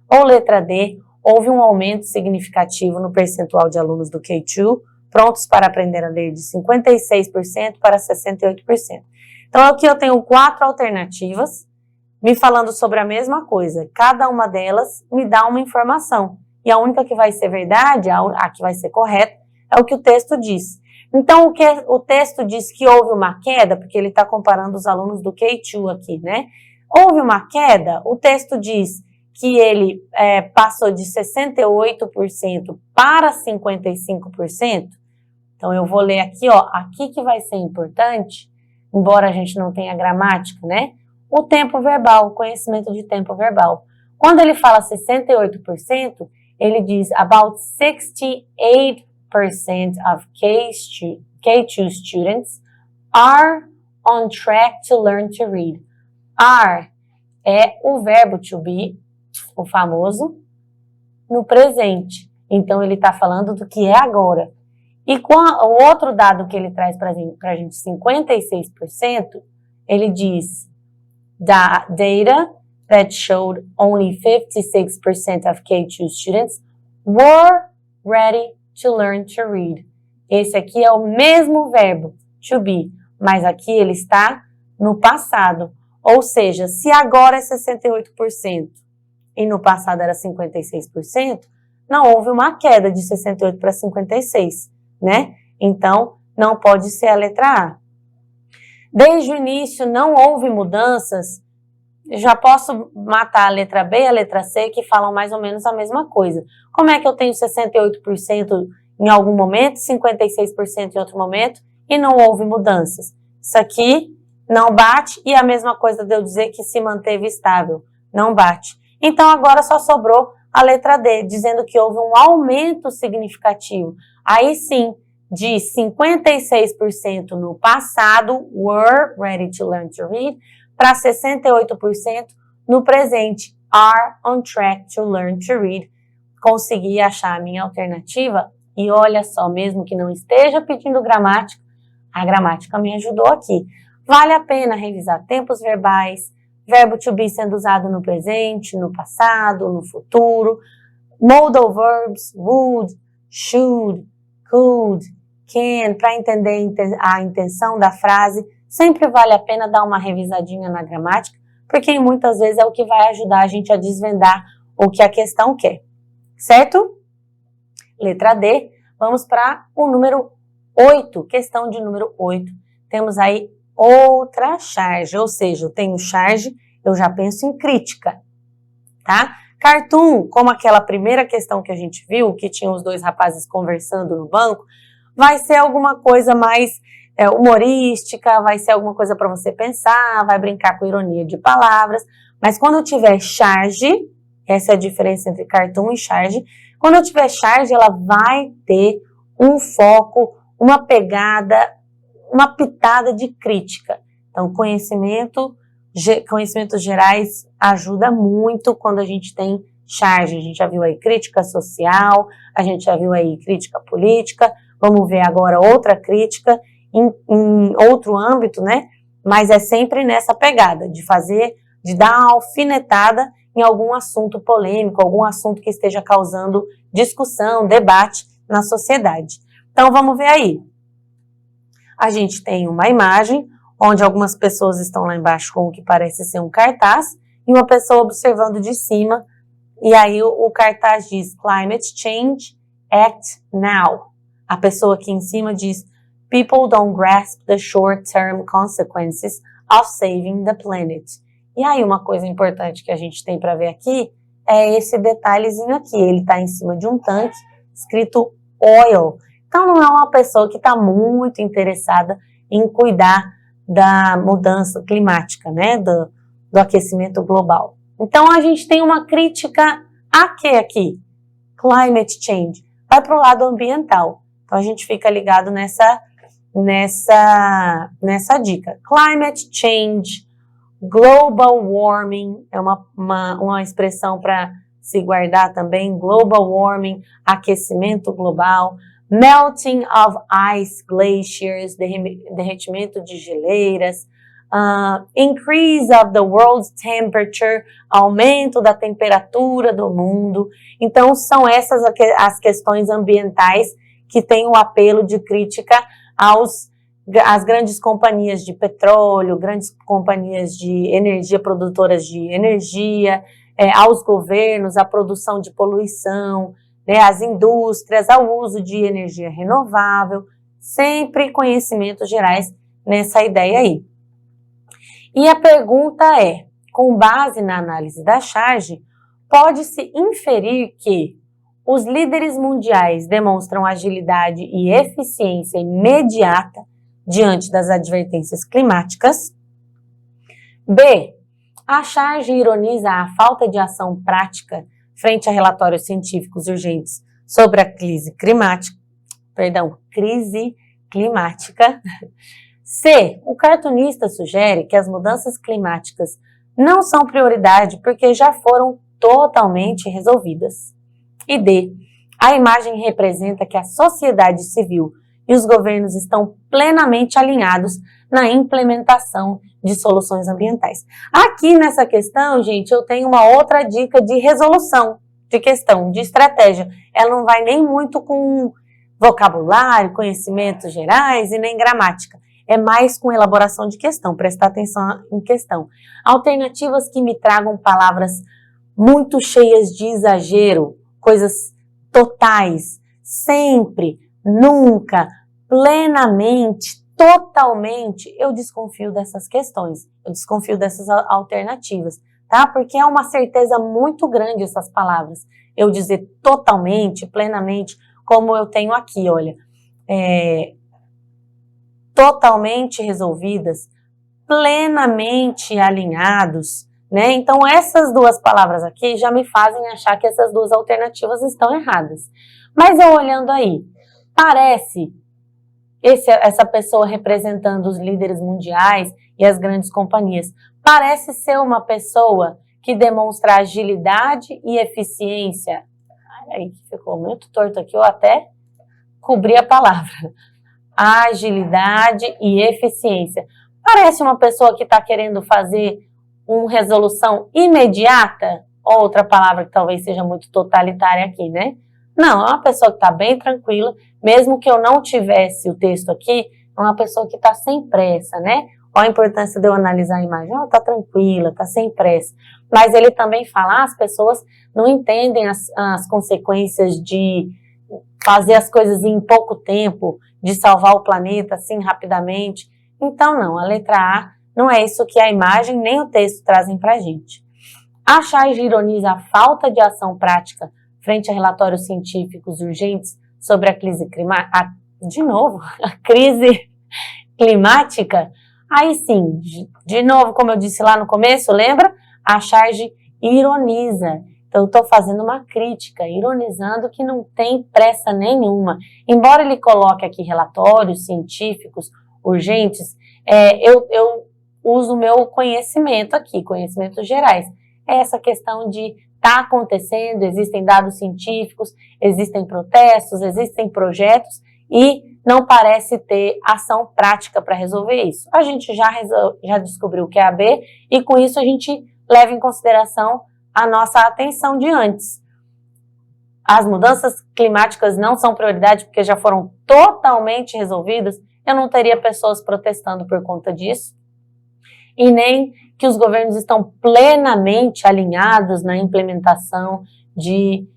[SPEAKER 1] Ou letra D. Houve um aumento significativo no percentual de alunos do K2 prontos para aprender a ler de 56% para 68%. Então, aqui eu tenho 4 alternativas me falando sobre a mesma coisa. Cada uma delas me dá uma informação. E a única que vai ser verdade, a que vai ser correta, é o que o texto diz. Então, o texto diz que houve uma queda, porque ele está comparando os alunos do K2 aqui, né? Houve uma queda, o texto diz que ele passou de 68% para 55%. Então, eu vou ler aqui, ó, aqui que vai ser importante, embora a gente não tenha gramática, né? O tempo verbal, o conhecimento de tempo verbal. Quando ele fala 68%, ele diz about 68% of K2 students are on track to learn to read. Are é o verbo to be, o famoso, no presente. Então, ele está falando do que é agora. E com o outro dado que ele traz para a gente, 56%, ele diz da data that showed only 56% of K2 students were ready to learn to read. Esse aqui é o mesmo verbo, to be, mas aqui ele está no passado. Ou seja, se agora é 68% e no passado era 56%, não houve uma queda de 68 para 56%, né? Então, não pode ser a letra A. Desde o início não houve mudanças, já posso matar a letra B e a letra C, que falam mais ou menos a mesma coisa. Como é que eu tenho 68% em algum momento, 56% em outro momento, e não houve mudanças? Isso aqui não bate, e a mesma coisa de eu dizer que se manteve estável, não bate. Então, agora só sobrou a letra D, dizendo que houve um aumento significativo. Aí sim, de 56% no passado, were ready to learn to read, para 68% no presente, are on track to learn to read. Consegui achar a minha alternativa e olha só, mesmo que não esteja pedindo gramática, a gramática me ajudou aqui. Vale a pena revisar tempos verbais, verbo to be sendo usado no presente, no passado, no futuro, modal verbs, would, should, could, can, para entender a intenção da frase. Sempre vale a pena dar uma revisadinha na gramática, porque muitas vezes é o que vai ajudar a gente a desvendar o que a questão quer. Certo? Letra D. Vamos para o número 8, questão de número 8. temos aí outra charge, ou seja, eu tenho charge, eu já penso em crítica, tá? Cartoon, como aquela primeira questão que a gente viu, que tinha os dois rapazes conversando no banco, vai ser alguma coisa mais humorística, vai ser alguma coisa para você pensar, vai brincar com ironia de palavras, mas quando eu tiver charge, essa é a diferença entre cartoon e charge, quando eu tiver charge, ela vai ter um foco, uma pegada, uma pitada de crítica. Então, conhecimentos gerais ajuda muito quando a gente tem charge. A gente já viu aí crítica social, a gente já viu aí crítica política, vamos ver agora outra crítica em outro âmbito, né? Mas é sempre nessa pegada de dar uma alfinetada em algum assunto polêmico, algum assunto que esteja causando discussão, debate na sociedade. Então, vamos ver aí. A gente tem uma imagem onde algumas pessoas estão lá embaixo com o que parece ser um cartaz e uma pessoa observando de cima. E aí o cartaz diz Climate Change, Act Now. A pessoa aqui em cima diz People don't grasp the short-term consequences of saving the planet. E aí uma coisa importante que a gente tem para ver aqui é esse detalhezinho aqui. Ele está em cima de um tanque escrito Oil. Então não é uma pessoa que está muito interessada em cuidar da mudança climática, né, do aquecimento global. Então a gente tem uma crítica a que aqui? Climate change. Vai para o lado ambiental. Então a gente fica ligado nessa dica. Climate change, global warming, é uma expressão para se guardar também, global warming, aquecimento global, melting of ice glaciers, derretimento de geleiras, increase of the world's temperature, aumento da temperatura do mundo. Então, são essas as questões ambientais que têm o apelo de crítica às grandes companhias de petróleo, grandes companhias de energia, produtoras de energia, aos governos, à produção de poluição, né, às indústrias, ao uso de energia renovável, sempre conhecimentos gerais nessa ideia aí. E a pergunta é, com base na análise da charge, pode-se inferir que os líderes mundiais demonstram agilidade e eficiência imediata diante das advertências climáticas. B. A charge ironiza a falta de ação prática frente a relatórios científicos urgentes sobre a crise climática. C. O cartunista sugere que as mudanças climáticas não são prioridade porque já foram totalmente resolvidas. E D. A imagem representa que a sociedade civil e os governos estão plenamente alinhados na implementação de soluções ambientais. Aqui nessa questão, gente, eu tenho uma outra dica de resolução de questão, de estratégia. Ela não vai nem muito com vocabulário, conhecimentos gerais e nem gramática. É mais com elaboração de questão, prestar atenção em questão. Alternativas que me tragam palavras muito cheias de exagero, coisas totais, sempre, nunca, plenamente, totalmente, eu desconfio dessas questões, eu desconfio dessas alternativas, tá? Porque é uma certeza muito grande essas palavras. Eu dizer totalmente, plenamente, como eu tenho aqui, olha, totalmente resolvidas, plenamente alinhados, né? Então essas duas palavras aqui já me fazem achar que essas duas alternativas estão erradas. Mas eu olhando aí, parece essa pessoa representando os líderes mundiais e as grandes companhias, parece ser uma pessoa que demonstra agilidade e eficiência. Aí ficou muito torto aqui, eu até cobri a palavra. Agilidade e eficiência. Parece uma pessoa que está querendo fazer uma resolução imediata, outra palavra que talvez seja muito totalitária aqui, né? Não, é uma pessoa que está bem tranquila, mesmo que eu não tivesse o texto aqui, é uma pessoa que está sem pressa, né? Qual a importância de eu analisar a imagem? Está tranquila, está sem pressa. Mas ele também fala, as pessoas não entendem as consequências de fazer as coisas em pouco tempo, de salvar o planeta assim rapidamente. Então não, a letra A não é isso que a imagem nem o texto trazem para a gente. A charge ironiza a falta de ação prática frente a relatórios científicos urgentes sobre a crise climática. A crise climática. Aí sim, de novo, como eu disse lá no começo, lembra? A charge ironiza. Então, eu estou fazendo uma crítica, ironizando que não tem pressa nenhuma. Embora ele coloque aqui relatórios científicos urgentes, eu uso o meu conhecimento aqui, conhecimentos gerais. É essa questão de tá acontecendo, existem dados científicos, existem protestos, existem projetos e não parece ter ação prática para resolver isso. A gente já descobriu o que é a B e com isso a gente leva em consideração a nossa atenção de antes. As mudanças climáticas não são prioridade porque já foram totalmente resolvidas. Eu não teria pessoas protestando por conta disso. E nem que os governos estão plenamente alinhados na implementação de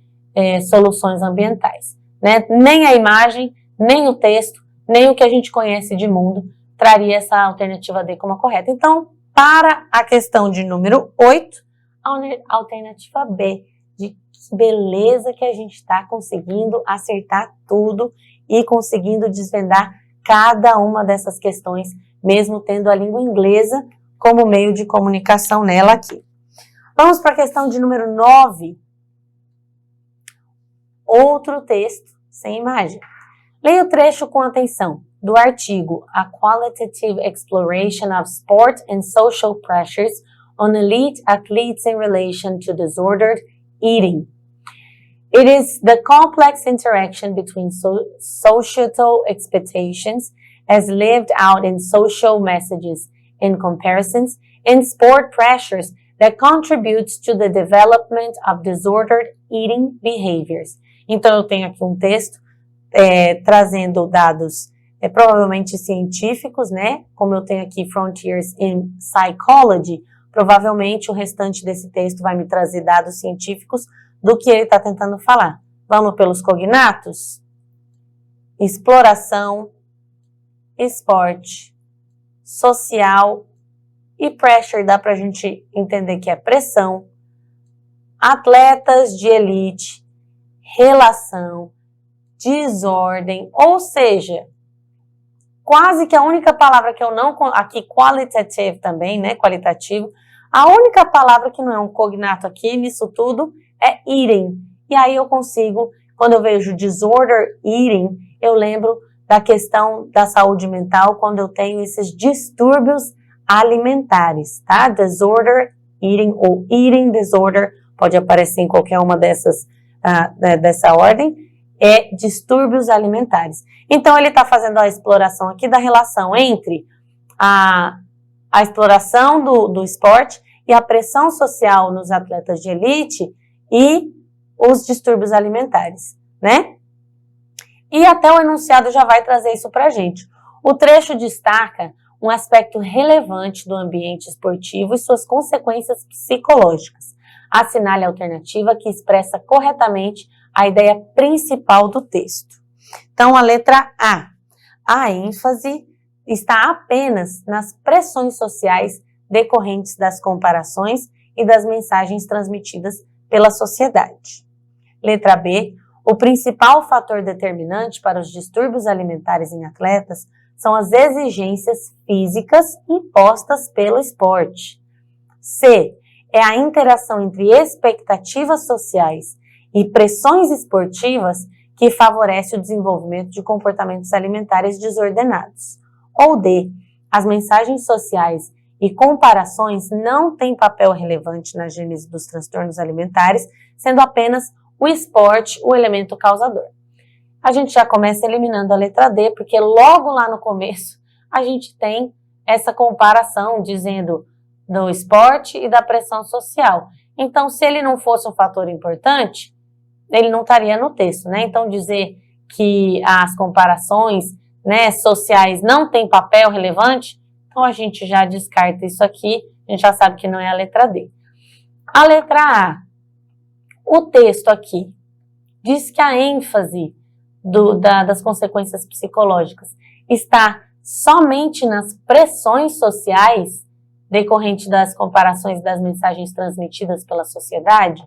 [SPEAKER 1] soluções ambientais, né? Nem a imagem, nem o texto, nem o que a gente conhece de mundo traria essa alternativa D como a correta. Então, para a questão de número 8, a alternativa B, de que beleza que a gente está conseguindo acertar tudo e conseguindo desvendar cada uma dessas questões, mesmo tendo a língua inglesa como meio de comunicação nela aqui. Vamos para a questão de número 9. Outro texto sem imagem. Leia o trecho com atenção do artigo A Qualitative Exploration of Sport and Social Pressures on Elite Athletes in Relation to Disordered Eating. It is the complex interaction between societal expectations as lived out in social messages and comparisons and sport pressures that contributes to the development of disordered eating behaviors. Então, eu tenho aqui um texto trazendo dados provavelmente científicos, né? Como eu tenho aqui Frontiers in Psychology, provavelmente o restante desse texto vai me trazer dados científicos do que ele está tentando falar. Vamos pelos cognatos? Exploração, esporte, social e pressure, dá para a gente entender que é pressão, atletas de elite, relação, desordem, ou seja, quase que a única palavra que eu não... Aqui, qualitative também, né? Qualitativo. A única palavra que não é um cognato aqui nisso tudo é eating. E aí eu consigo, quando eu vejo disorder eating, eu lembro da questão da saúde mental quando eu tenho esses distúrbios alimentares, tá? Disorder eating ou eating disorder, pode aparecer em qualquer uma dessa ordem, é distúrbios alimentares. Então, ele está fazendo a exploração aqui da relação entre a exploração do esporte e a pressão social nos atletas de elite e os distúrbios alimentares, né? E até o enunciado já vai trazer isso para a gente. O trecho destaca um aspecto relevante do ambiente esportivo e suas consequências psicológicas. Assinale a alternativa que expressa corretamente a ideia principal do texto. Então, a letra A. A ênfase está apenas nas pressões sociais decorrentes das comparações e das mensagens transmitidas pela sociedade. Letra B. O principal fator determinante para os distúrbios alimentares em atletas são as exigências físicas impostas pelo esporte. C. É a interação entre expectativas sociais e pressões esportivas que favorece o desenvolvimento de comportamentos alimentares desordenados. Ou D. As mensagens sociais e comparações não têm papel relevante na gênese dos transtornos alimentares, sendo apenas o esporte o elemento causador. A gente já começa eliminando a letra D, porque logo lá no começo a gente tem essa comparação dizendo do esporte e da pressão social. Então, se ele não fosse um fator importante, ele não estaria no texto, né? Então, dizer que as comparações, né, sociais não têm papel relevante, então a gente já descarta isso aqui, a gente já sabe que não é a letra D. A letra A, o texto aqui diz que a ênfase das consequências psicológicas está somente nas pressões sociais decorrente das comparações das mensagens transmitidas pela sociedade,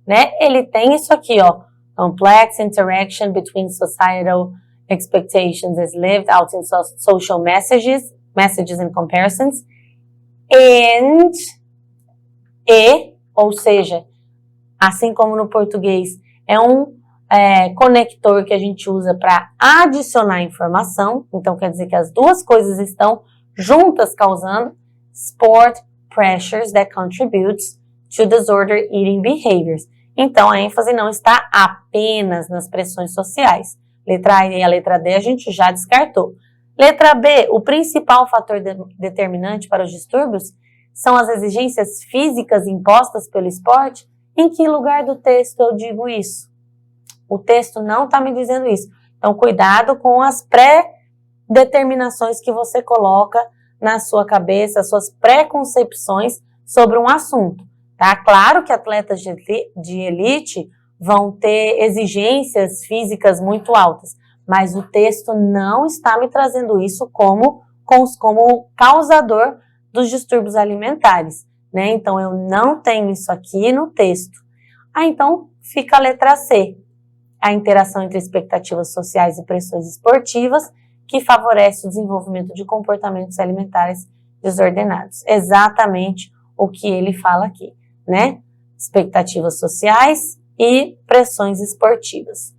[SPEAKER 1] né? Ele tem isso aqui, ó, complex interaction between societal expectations as lived out in social messages and comparisons, ou seja, assim como no português, é um conector que a gente usa para adicionar informação, então quer dizer que as duas coisas estão juntas causando sport pressures that contributes to disorder eating behaviors. Então a ênfase não está apenas nas pressões sociais. Letra A e a letra D a gente já descartou. Letra B, o principal fator determinante para os distúrbios são as exigências físicas impostas pelo esporte. Em que lugar do texto eu digo isso? O texto não está me dizendo isso. Então, cuidado com as pré-determinações que você coloca na sua cabeça, as suas pré-concepções sobre um assunto. Tá? Claro que atletas de elite vão ter exigências físicas muito altas, mas o texto não está me trazendo isso como causador dos distúrbios alimentares, né? Então, eu não tenho isso aqui no texto. Então, fica a letra C, a interação entre expectativas sociais e pressões esportivas, que favorece o desenvolvimento de comportamentos alimentares desordenados. Exatamente o que ele fala aqui, né? Expectativas sociais e pressões esportivas.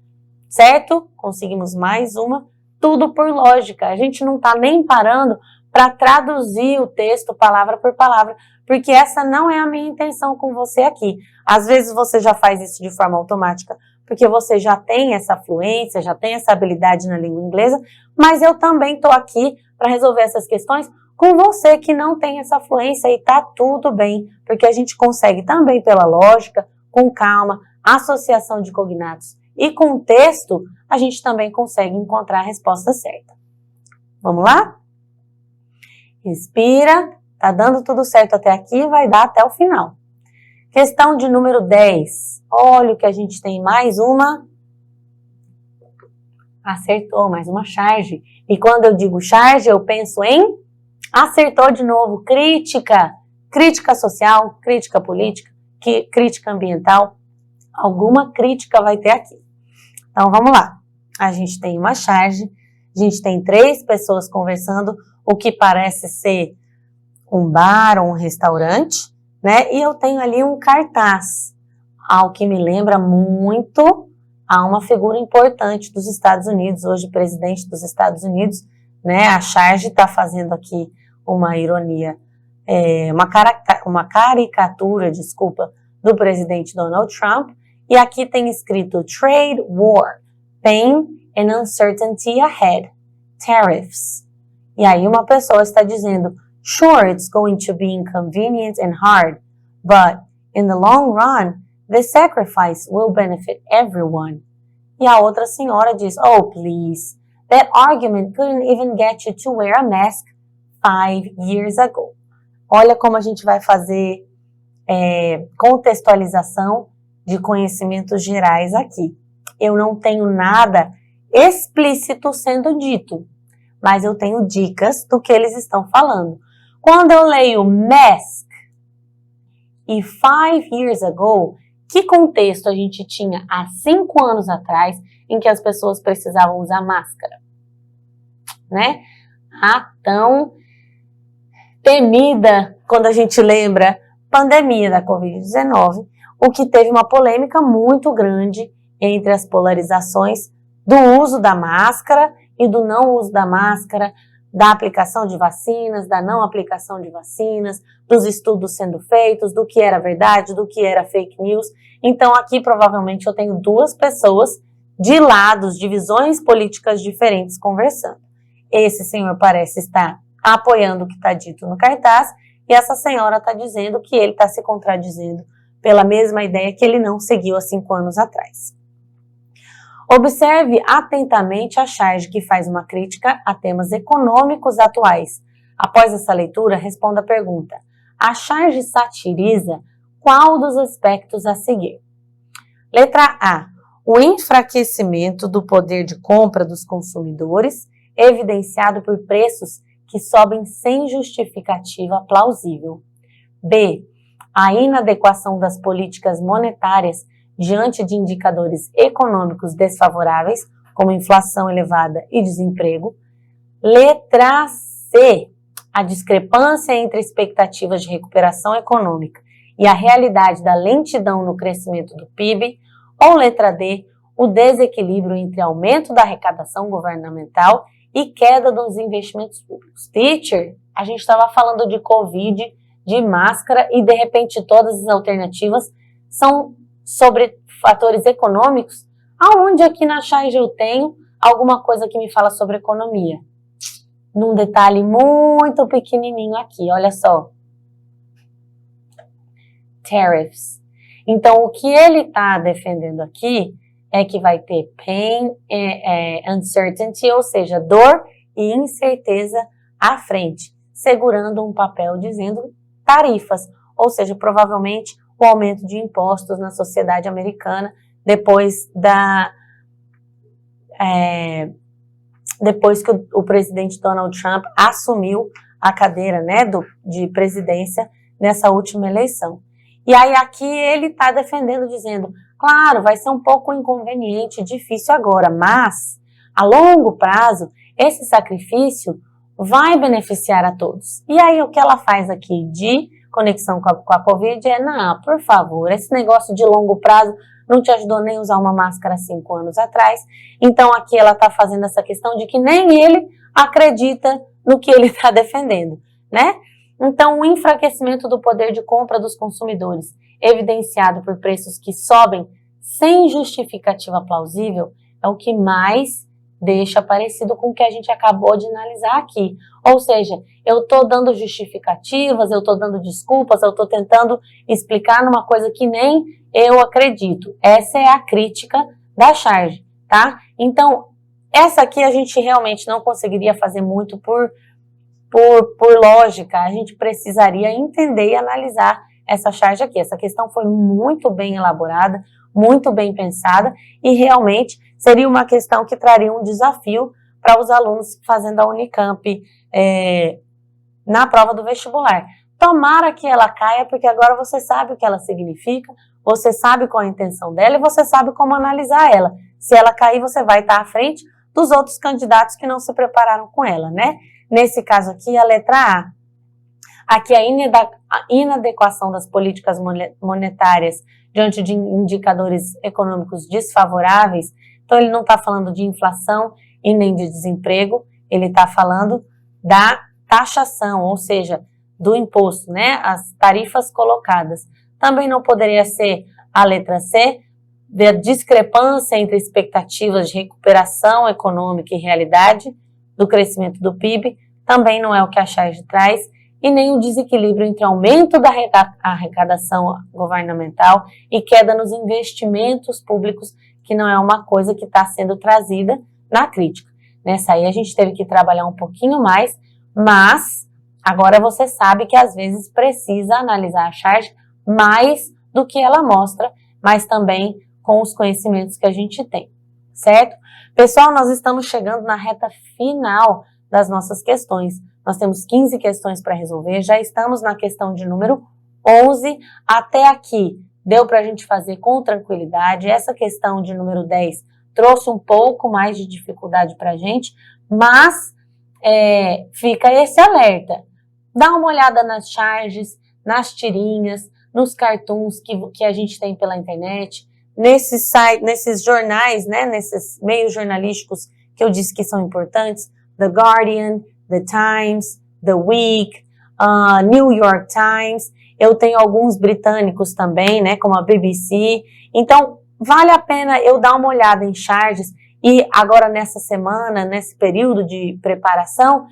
[SPEAKER 1] Certo? Conseguimos mais uma. Tudo por lógica. A gente não está nem parando para traduzir o texto palavra por palavra, porque essa não é a minha intenção com você aqui. Às vezes você já faz isso de forma automática, porque você já tem essa fluência, já tem essa habilidade na língua inglesa, mas eu também estou aqui para resolver essas questões com você que não tem essa fluência e tá tudo bem, porque a gente consegue também pela lógica, com calma, associação de cognatos e com o texto, a gente também consegue encontrar a resposta certa. Vamos lá? Respira, tá dando tudo certo até aqui, vai dar até o final. Questão de número 10. Olha o que a gente tem, mais uma. Acertou, mais uma charge. E quando eu digo charge, eu penso em... Acertou de novo, crítica. Crítica social, crítica política, crítica ambiental. Alguma crítica vai ter aqui. Então, vamos lá. A gente tem uma charge, a gente tem 3 pessoas conversando, o que parece ser um bar ou um restaurante, né? E eu tenho ali um cartaz, ao que me lembra muito a uma figura importante dos Estados Unidos, hoje presidente dos Estados Unidos, né? A charge está fazendo aqui uma ironia, uma caricatura, desculpa, do presidente Donald Trump, e aqui tem escrito Trade War, Pain and Uncertainty Ahead, Tariffs. E aí uma pessoa está dizendo, sure, it's going to be inconvenient and hard, but in the long run, the sacrifice will benefit everyone. E a outra senhora diz, oh, please, that argument couldn't even get you to wear a mask 5 years ago. Olha como a gente vai fazer contextualização de conhecimentos gerais aqui. Eu não tenho nada explícito sendo dito, mas eu tenho dicas do que eles estão falando. Quando eu leio mask e 5 years ago, que contexto a gente tinha há 5 anos atrás em que as pessoas precisavam usar máscara? Né? A tão temida, quando a gente lembra, pandemia da Covid-19, o que teve uma polêmica muito grande entre as polarizações do uso da máscara e do não uso da máscara, da aplicação de vacinas, da não aplicação de vacinas, dos estudos sendo feitos, do que era verdade, do que era fake news. Então aqui provavelmente eu tenho 2 pessoas de lados, de visões políticas diferentes conversando. Esse senhor parece estar apoiando o que está dito no cartaz e essa senhora está dizendo que ele está se contradizendo pela mesma ideia que ele não seguiu há 5 anos atrás. Observe atentamente a charge que faz uma crítica a temas econômicos atuais. Após essa leitura, responda a pergunta. A charge satiriza qual dos aspectos a seguir? Letra A. O enfraquecimento do poder de compra dos consumidores evidenciado por preços que sobem sem justificativa plausível. B. A inadequação das políticas monetárias diante de indicadores econômicos desfavoráveis, como inflação elevada e desemprego. Letra C. A discrepância entre expectativas de recuperação econômica e a realidade da lentidão no crescimento do PIB. Ou letra D. O desequilíbrio entre aumento da arrecadação governamental e queda dos investimentos públicos. Teacher, a gente estava falando de Covid, de máscara e de repente todas as alternativas são sobre fatores econômicos. Aonde aqui na charge eu tenho alguma coisa que me fala sobre economia? Num detalhe muito pequenininho aqui, olha só. Tariffs. Então, o que ele está defendendo aqui é que vai ter pain, uncertainty, ou seja, dor e incerteza à frente, segurando um papel dizendo tarifas, ou seja, provavelmente o aumento de impostos na sociedade americana depois que o presidente Donald Trump assumiu a cadeira, né, de presidência nessa última eleição. E aí aqui ele está defendendo, dizendo, claro, vai ser um pouco inconveniente, difícil agora, mas a longo prazo esse sacrifício vai beneficiar a todos. E aí o que ela faz aqui de conexão com a Covid é, não, por favor, esse negócio de longo prazo não te ajudou nem a usar uma máscara 5 anos atrás. Então aqui ela está fazendo essa questão de que nem ele acredita no que ele está defendendo, né? Então o enfraquecimento do poder de compra dos consumidores, evidenciado por preços que sobem sem justificativa plausível, é o que mais deixa parecido com o que a gente acabou de analisar aqui. Ou seja, eu estou dando justificativas, eu estou dando desculpas, eu estou tentando explicar numa coisa que nem eu acredito. Essa é a crítica da charge, tá? Então, essa aqui a gente realmente não conseguiria fazer muito por lógica. A gente precisaria entender e analisar essa charge aqui. Essa questão foi muito bem elaborada, muito bem pensada e realmente seria uma questão que traria um desafio para os alunos fazendo a Unicamp na prova do vestibular. Tomara que ela caia, porque agora você sabe o que ela significa, você sabe qual a intenção dela e você sabe como analisar ela. Se ela cair, você vai estar à frente dos outros candidatos que não se prepararam com ela, né? Nesse caso aqui, a letra A. Aqui a inadequação das políticas monetárias diante de indicadores econômicos desfavoráveis. Então, ele não está falando de inflação e nem de desemprego, ele está falando da taxação, ou seja, do imposto, né? As tarifas colocadas. Também não poderia ser a letra C, da discrepância entre expectativas de recuperação econômica e realidade do crescimento do PIB, também não é o que a charge traz, e nem o desequilíbrio entre aumento da arrecadação governamental e queda nos investimentos públicos, que não é uma coisa que está sendo trazida na crítica. Nessa aí a gente teve que trabalhar um pouquinho mais, mas agora você sabe que às vezes precisa analisar a charge mais do que ela mostra, mas também com os conhecimentos que a gente tem, certo? Pessoal, nós estamos chegando na reta final das nossas questões. Nós temos 15 questões para resolver, já estamos na questão de número 11. Até aqui deu para a gente fazer com tranquilidade. Essa questão de número 10 trouxe um pouco mais de dificuldade para a gente, mas fica esse alerta. Dá uma olhada nas charges, nas tirinhas, nos cartoons que a gente tem pela internet, nesses jornais, né, nesses meios jornalísticos que eu disse que são importantes, The Guardian, The Times, The Week, New York Times. Eu tenho alguns britânicos também, né, como a BBC. Então, vale a pena eu dar uma olhada em charges e agora nessa semana, nesse período de preparação,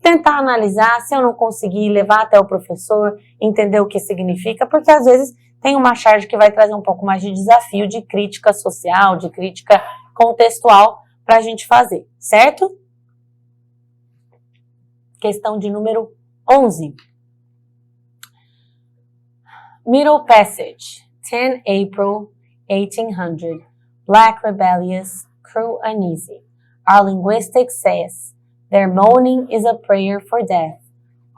[SPEAKER 1] tentar analisar, se eu não conseguir levar até o professor, entender o que significa, porque às vezes tem uma charge que vai trazer um pouco mais de desafio, de crítica social, de crítica contextual para a gente fazer, certo? Questão de número 11. Middle Passage, 10 April 1800, Black rebellious, crew uneasy. Our linguistics says, Their moaning is a prayer for death,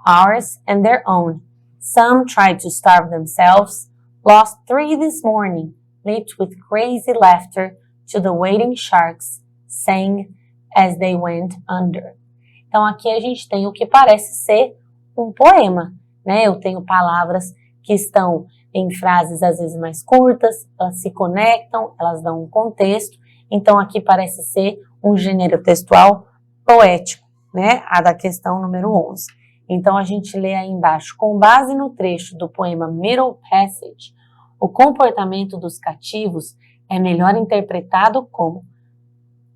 [SPEAKER 1] ours and their own. Some tried to starve themselves, lost 3 this morning, leaped with crazy laughter to the waiting sharks, sang as they went under. Então aqui a gente tem o que parece ser um poema, né? Eu tenho palavras que estão em frases às vezes mais curtas, elas se conectam, elas dão um contexto, então aqui parece ser um gênero textual poético, né? A da questão número 11. Então a gente lê aí embaixo, com base no trecho do poema Middle Passage, o comportamento dos cativos é melhor interpretado como.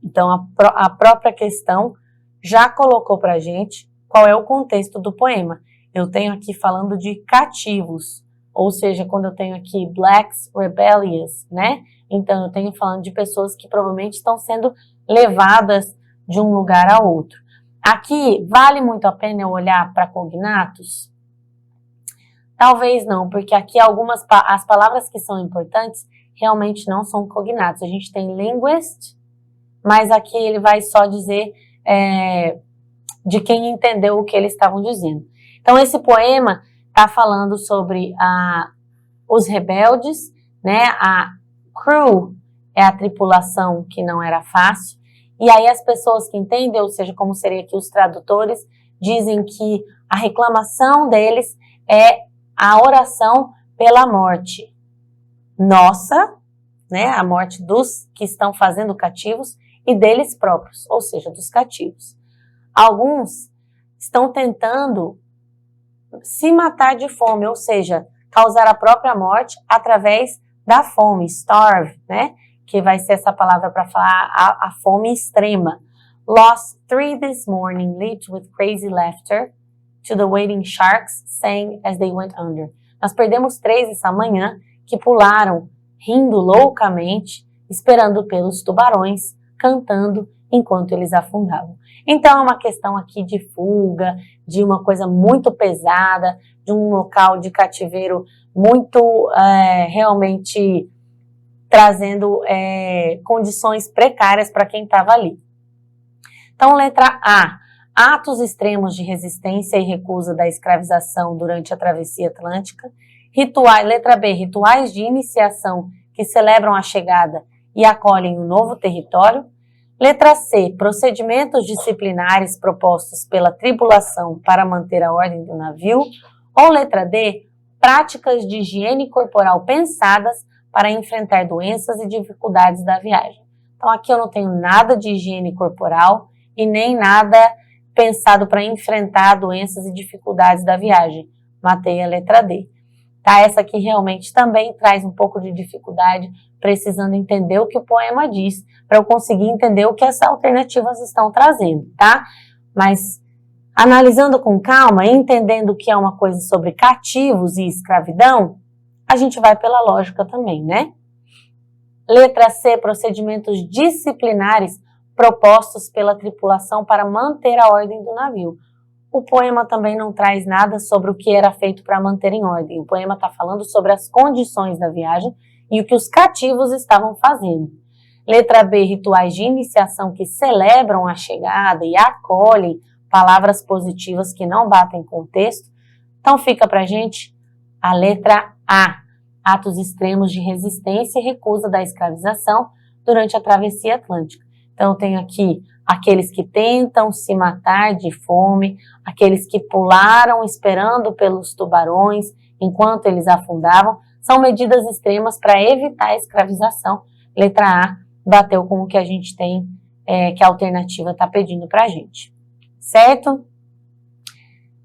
[SPEAKER 1] Então a própria questão já colocou pra gente qual é o contexto do poema. Eu tenho aqui falando de cativos, ou seja, quando eu tenho aqui blacks rebellious, né? Então eu tenho falando de pessoas que provavelmente estão sendo levadas de um lugar a outro. Aqui, vale muito a pena eu olhar para cognatos? Talvez não, porque aqui as palavras que são importantes realmente não são cognatos. A gente tem linguist, mas aqui ele vai só dizer de quem entendeu o que eles estavam dizendo. Então esse poema está falando sobre os rebeldes, né? A crew é a tripulação que não era fácil. E aí as pessoas que entendem, ou seja, como seria aqui os tradutores, dizem que a reclamação deles é a oração pela morte nossa, né? A morte dos que estão fazendo cativos e deles próprios, ou seja, dos cativos. Alguns estão tentando se matar de fome, ou seja, causar a própria morte através da fome, starve, né? Que vai ser essa palavra para falar a fome extrema. Lost 3 this morning, leaped with crazy laughter to the waiting sharks, sang as they went under. Nós perdemos 3 essa manhã que pularam, rindo loucamente, esperando pelos tubarões, cantando enquanto eles afundavam. Então é uma questão aqui de fuga, de uma coisa muito pesada, de um local de cativeiro muito realmente trazendo condições precárias para quem estava ali. Então, letra A, atos extremos de resistência e recusa da escravização durante a travessia atlântica. Letra B, rituais de iniciação que celebram a chegada e acolhem um novo território. Letra C, procedimentos disciplinares propostos pela tripulação para manter a ordem do navio. Ou letra D, práticas de higiene corporal pensadas para enfrentar doenças e dificuldades da viagem. Então aqui eu não tenho nada de higiene corporal e nem nada pensado para enfrentar doenças e dificuldades da viagem. Matei a letra D. Tá? Essa aqui realmente também traz um pouco de dificuldade, precisando entender o que o poema diz, para eu conseguir entender o que essas alternativas estão trazendo, tá? Mas analisando com calma, entendendo que é uma coisa sobre cativos e escravidão, a gente vai pela lógica também, né? Letra C, procedimentos disciplinares propostos pela tripulação para manter a ordem do navio. O poema também não traz nada sobre o que era feito para manter em ordem. O poema está falando sobre as condições da viagem e o que os cativos estavam fazendo. Letra B, rituais de iniciação que celebram a chegada e acolhem palavras positivas que não batem com o texto. Então fica para a gente a letra A, atos extremos de resistência e recusa da escravização durante a travessia atlântica. Então eu tenho aqui aqueles que tentam se matar de fome, aqueles que pularam esperando pelos tubarões enquanto eles afundavam, são medidas extremas para evitar a escravização. Letra A bateu com o que a gente tem, que a alternativa está pedindo para a gente. Certo?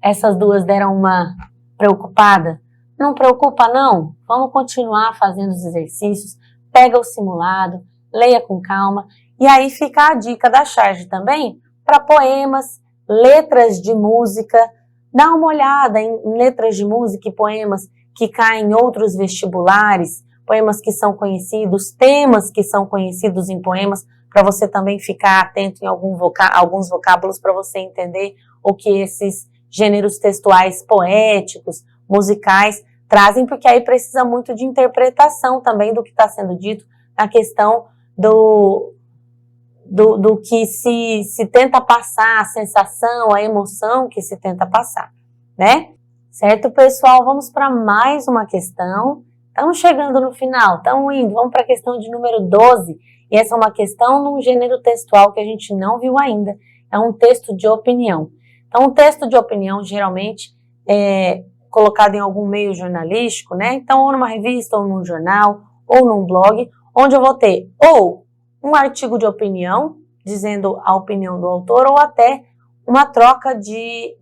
[SPEAKER 1] Essas duas deram uma preocupada? Não preocupa não, vamos continuar fazendo os exercícios, pega o simulado, leia com calma, e aí fica a dica da charge também para poemas, letras de música, dá uma olhada em letras de música e poemas que caem em outros vestibulares, poemas que são conhecidos, temas que são conhecidos em poemas, para você também ficar atento em alguns vocábulos para você entender o que esses gêneros textuais poéticos, musicais, trazem, porque aí precisa muito de interpretação também do que está sendo dito na questão do que se tenta passar, a sensação, a emoção que se tenta passar, né? Certo, pessoal? Vamos para mais uma questão. Estamos chegando no final, estamos indo. Vamos para a questão de número 12. E essa é uma questão num gênero textual que a gente não viu ainda. É um texto de opinião. Então, um texto de opinião, geralmente, é colocado em algum meio jornalístico, né? Então, ou numa revista, ou num jornal, ou num blog, onde eu vou ter ou um artigo de opinião, dizendo a opinião do autor, ou até uma troca de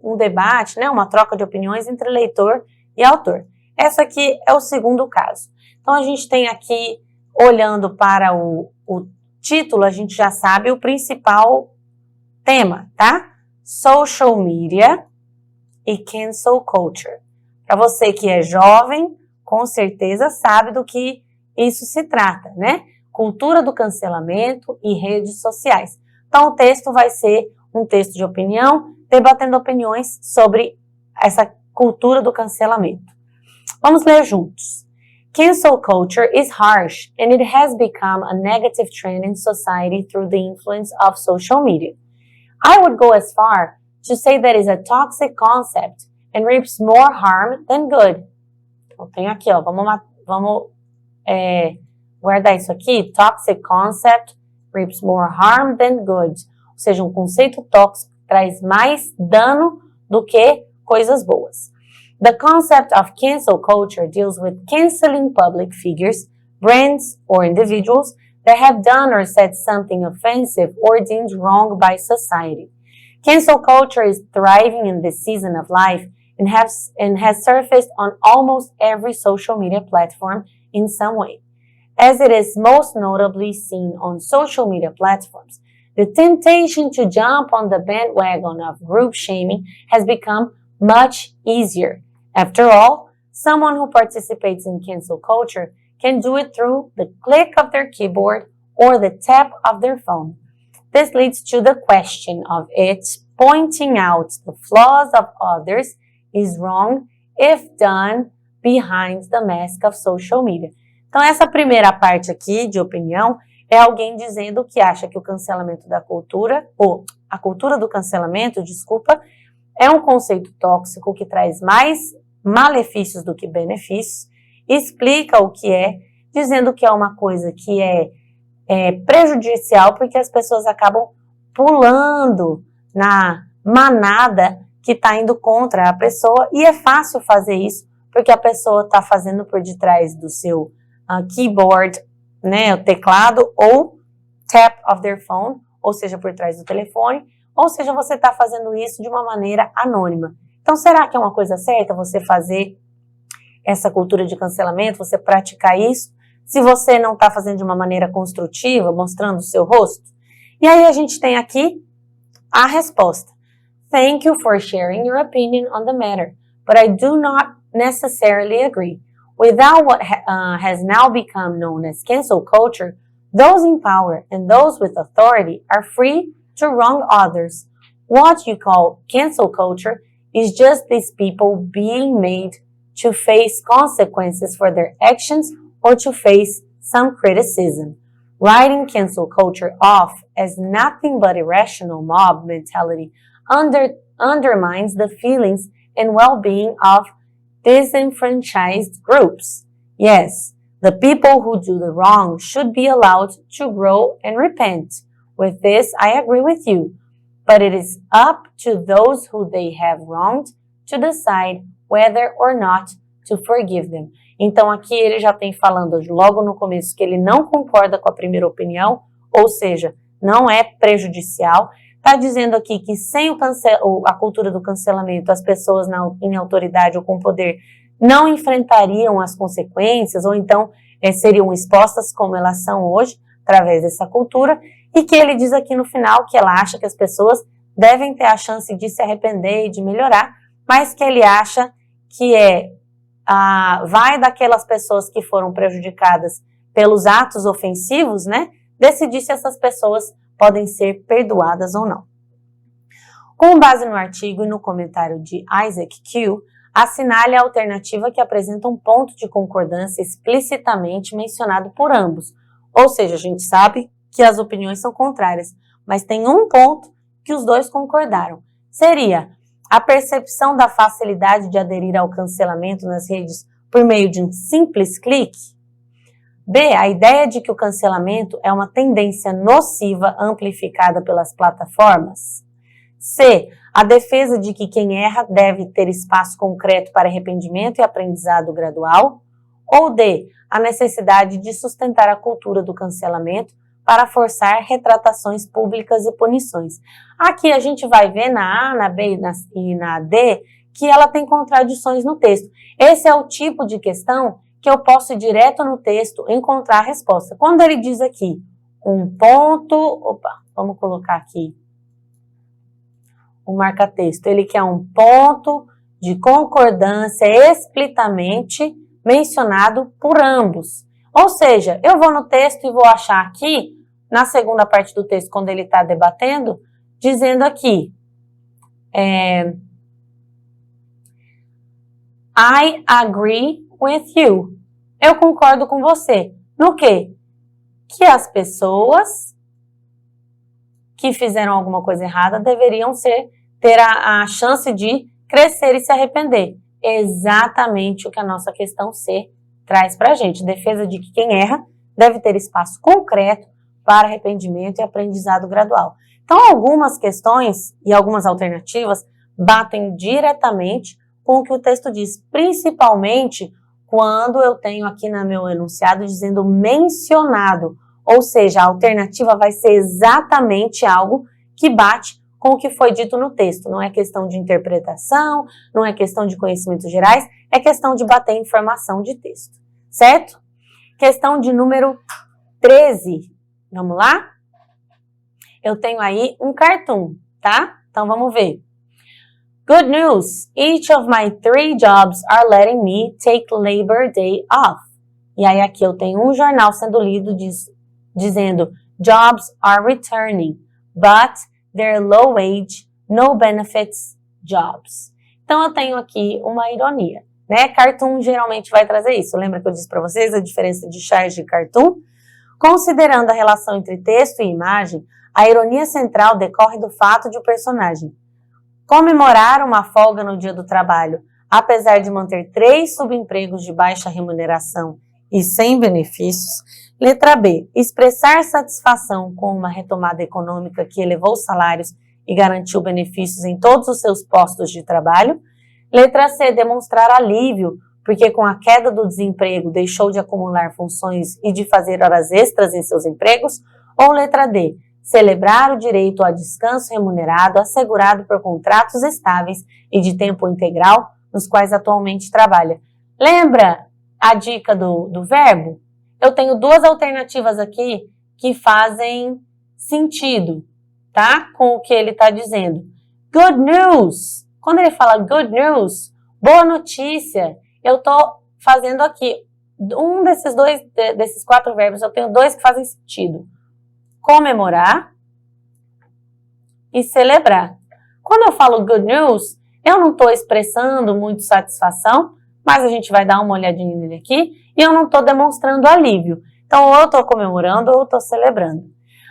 [SPEAKER 1] um debate, né, uma troca de opiniões entre leitor e autor. Essa aqui é o segundo caso. Então, a gente tem aqui, olhando para o título, a gente já sabe o principal tema, tá? Social media e cancel culture. Para você que é jovem, com certeza sabe do que isso se trata, né? Cultura do cancelamento e redes sociais. Então, o texto vai ser um texto de opinião, debatendo opiniões sobre essa cultura do cancelamento. Vamos ler juntos. Cancel culture is harsh and it has become a negative trend in society through the influence of social media. I would go as far to say that it is a toxic concept and reaps more harm than good. Então, tem aqui, ó, vamos guardar isso aqui. Toxic concept reaps more harm than good. Ou seja, um conceito tóxico traz mais dano do que coisas boas. The concept of cancel culture deals with canceling public figures, brands, or individuals that have done or said something offensive or deemed wrong by society. Cancel culture is thriving in this season of life and has surfaced on almost every social media platform in some way. As it is most notably seen on social media platforms, the temptation to jump on the bandwagon of group shaming has become much easier. After all, someone who participates in cancel culture can do it through the click of their keyboard or the tap of their phone. This leads to the question of it pointing out the flaws of others is wrong if done behind the mask of social media. Então, essa primeira parte aqui de opinião é alguém dizendo que acha que o cancelamento da cultura, ou a cultura do cancelamento, desculpa, é um conceito tóxico que traz mais malefícios do que benefícios, explica o que é, dizendo que é uma coisa que é prejudicial porque as pessoas acabam pulando na manada que está indo contra a pessoa, e é fácil fazer isso porque a pessoa está fazendo por detrás do seu keyboard, né, o teclado, ou tap of their phone, ou seja, por trás do telefone, ou seja, você está fazendo isso de uma maneira anônima. Então, será que é uma coisa certa você fazer essa cultura de cancelamento, você praticar isso, se você não está fazendo de uma maneira construtiva, mostrando o seu rosto? E aí a gente tem aqui a resposta. Thank you for sharing your opinion on the matter, but I do not necessarily agree. Without what has now become known as cancel culture, those in power and those with authority are free to wrong others. What you call cancel culture is just these people being made to face consequences for their actions or to face some criticism. Writing cancel culture off as nothing but irrational mob mentality undermines the feelings and well-being of disenfranchised groups. Yes, the people who do the wrong should be allowed to grow and repent. With this, I agree with you, but it is up to those who they have wronged to decide whether or not to forgive them. Então, aqui ele já tem falando logo no começo que ele não concorda com a primeira opinião, ou seja, não é prejudicial. Está dizendo aqui que sem a cultura do cancelamento, as pessoas em autoridade ou com poder não enfrentariam as consequências, ou então seriam expostas como elas são hoje, através dessa cultura, e que ele diz aqui no final que ela acha que as pessoas devem ter a chance de se arrepender e de melhorar, mas que ele acha que vai daquelas pessoas que foram prejudicadas pelos atos ofensivos, né, decidir se essas pessoas podem ser perdoadas ou não. Com base no artigo e no comentário de Isaac Q, assinale a alternativa que apresenta um ponto de concordância explicitamente mencionado por ambos. Ou seja, a gente sabe que as opiniões são contrárias, mas tem um ponto que os dois concordaram. Seria a percepção da facilidade de aderir ao cancelamento nas redes por meio de um simples clique. B, a ideia de que o cancelamento é uma tendência nociva amplificada pelas plataformas. C, a defesa de que quem erra deve ter espaço concreto para arrependimento e aprendizado gradual. Ou D, a necessidade de sustentar a cultura do cancelamento para forçar retratações públicas e punições. Aqui a gente vai ver na A, na B e na D que ela tem contradições no texto. Esse é o tipo de questão que eu posso ir direto no texto encontrar a resposta. Quando ele diz aqui um ponto, vamos colocar aqui o marca-texto, ele quer um ponto de concordância explicitamente mencionado por ambos. Ou seja, eu vou no texto e vou achar aqui, na segunda parte do texto, quando ele está debatendo, dizendo aqui, I agree with you. Eu concordo com você. No quê? Que as pessoas que fizeram alguma coisa errada deveriam ter a chance de crescer e se arrepender. Exatamente o que a nossa questão C traz para a gente. Defesa de que quem erra deve ter espaço concreto para arrependimento e aprendizado gradual. Então, algumas questões e algumas alternativas batem diretamente com o que o texto diz, principalmente quando eu tenho aqui no meu enunciado dizendo mencionado, ou seja, a alternativa vai ser exatamente algo que bate com o que foi dito no texto. Não é questão de interpretação, não é questão de conhecimentos gerais, é questão de bater informação de texto, certo? Questão de número 13. Vamos lá? Eu tenho aí um cartoon, tá? Então vamos ver. Good news! Each of my 3 jobs are letting me take Labor Day off. E aí aqui eu tenho um jornal sendo lido dizendo jobs are returning, but they're low wage, no benefits jobs. Então eu tenho aqui uma ironia, né? Cartoon geralmente vai trazer isso. Lembra que eu disse para vocês a diferença de charge e cartoon? Considerando a relação entre texto e imagem, a ironia central decorre do fato de o personagem comemorar uma folga no dia do trabalho, apesar de manter 3 subempregos de baixa remuneração e sem benefícios. Letra B, expressar satisfação com uma retomada econômica que elevou os salários e garantiu benefícios em todos os seus postos de trabalho. Letra C, demonstrar alívio, porque com a queda do desemprego deixou de acumular funções e de fazer horas extras em seus empregos. Ou letra D, celebrar o direito ao descanso remunerado assegurado por contratos estáveis e de tempo integral nos quais atualmente trabalha. Lembra a dica do verbo? Eu tenho 2 alternativas aqui que fazem sentido, tá? Com o que ele está dizendo. Good news. Quando ele fala good news, boa notícia, eu estou fazendo aqui um desses 4 verbos, eu tenho 2 que fazem sentido. Comemorar e celebrar. Quando eu falo good news, eu não estou expressando muito satisfação, mas a gente vai dar uma olhadinha nele aqui, e eu não estou demonstrando alívio. Então, ou eu estou comemorando ou eu estou celebrando.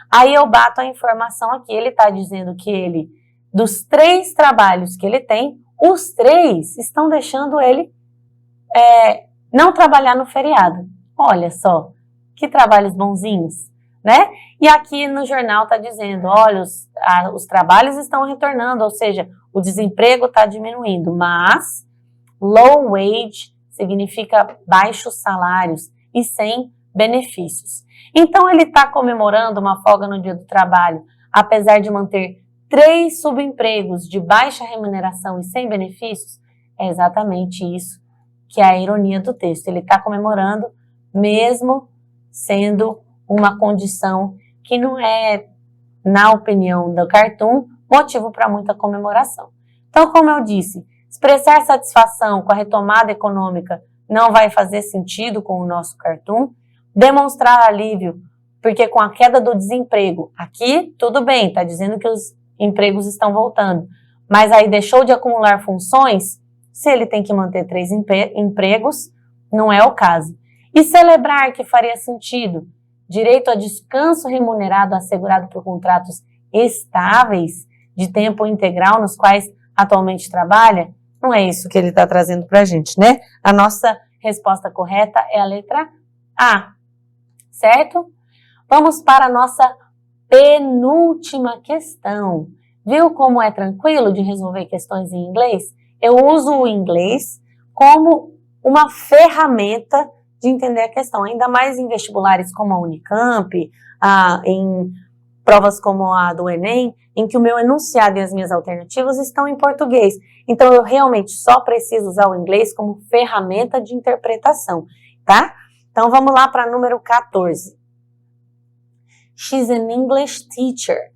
[SPEAKER 1] Aí eu bato a informação aqui, ele está dizendo que dos 3 trabalhos que ele tem, os 3 estão deixando ele não trabalhar no feriado. Olha só, que trabalhos bonzinhos, né? E aqui no jornal está dizendo, olha, os trabalhos estão retornando, ou seja, o desemprego está diminuindo, mas low wage significa baixos salários e sem benefícios. Então, ele está comemorando uma folga no dia do trabalho, apesar de manter 3 subempregos de baixa remuneração e sem benefícios. É exatamente isso que é a ironia do texto. Ele está comemorando, mesmo sendo uma condição que não é, na opinião do cartoon, motivo para muita comemoração. Então, como eu disse, expressar satisfação com a retomada econômica não vai fazer sentido com o nosso cartoon. Demonstrar alívio, porque com a queda do desemprego, aqui tudo bem, está dizendo que os empregos estão voltando, mas aí deixou de acumular funções, se ele tem que manter 3 empregos, não é o caso. E celebrar, que faria sentido, direito a descanso remunerado assegurado por contratos estáveis de tempo integral nos quais atualmente trabalha? Não é isso que ele está trazendo para a gente, né? A nossa resposta correta é a letra A, certo? Vamos para a nossa penúltima questão. Viu como é tranquilo de resolver questões em inglês? Eu uso o inglês como uma ferramenta de entender a questão, ainda mais em vestibulares como a Unicamp, em provas como a do Enem, em que o meu enunciado e as minhas alternativas estão em português. Então, eu realmente só preciso usar o inglês como ferramenta de interpretação, tá? Então, vamos lá para número 14. She's an English teacher.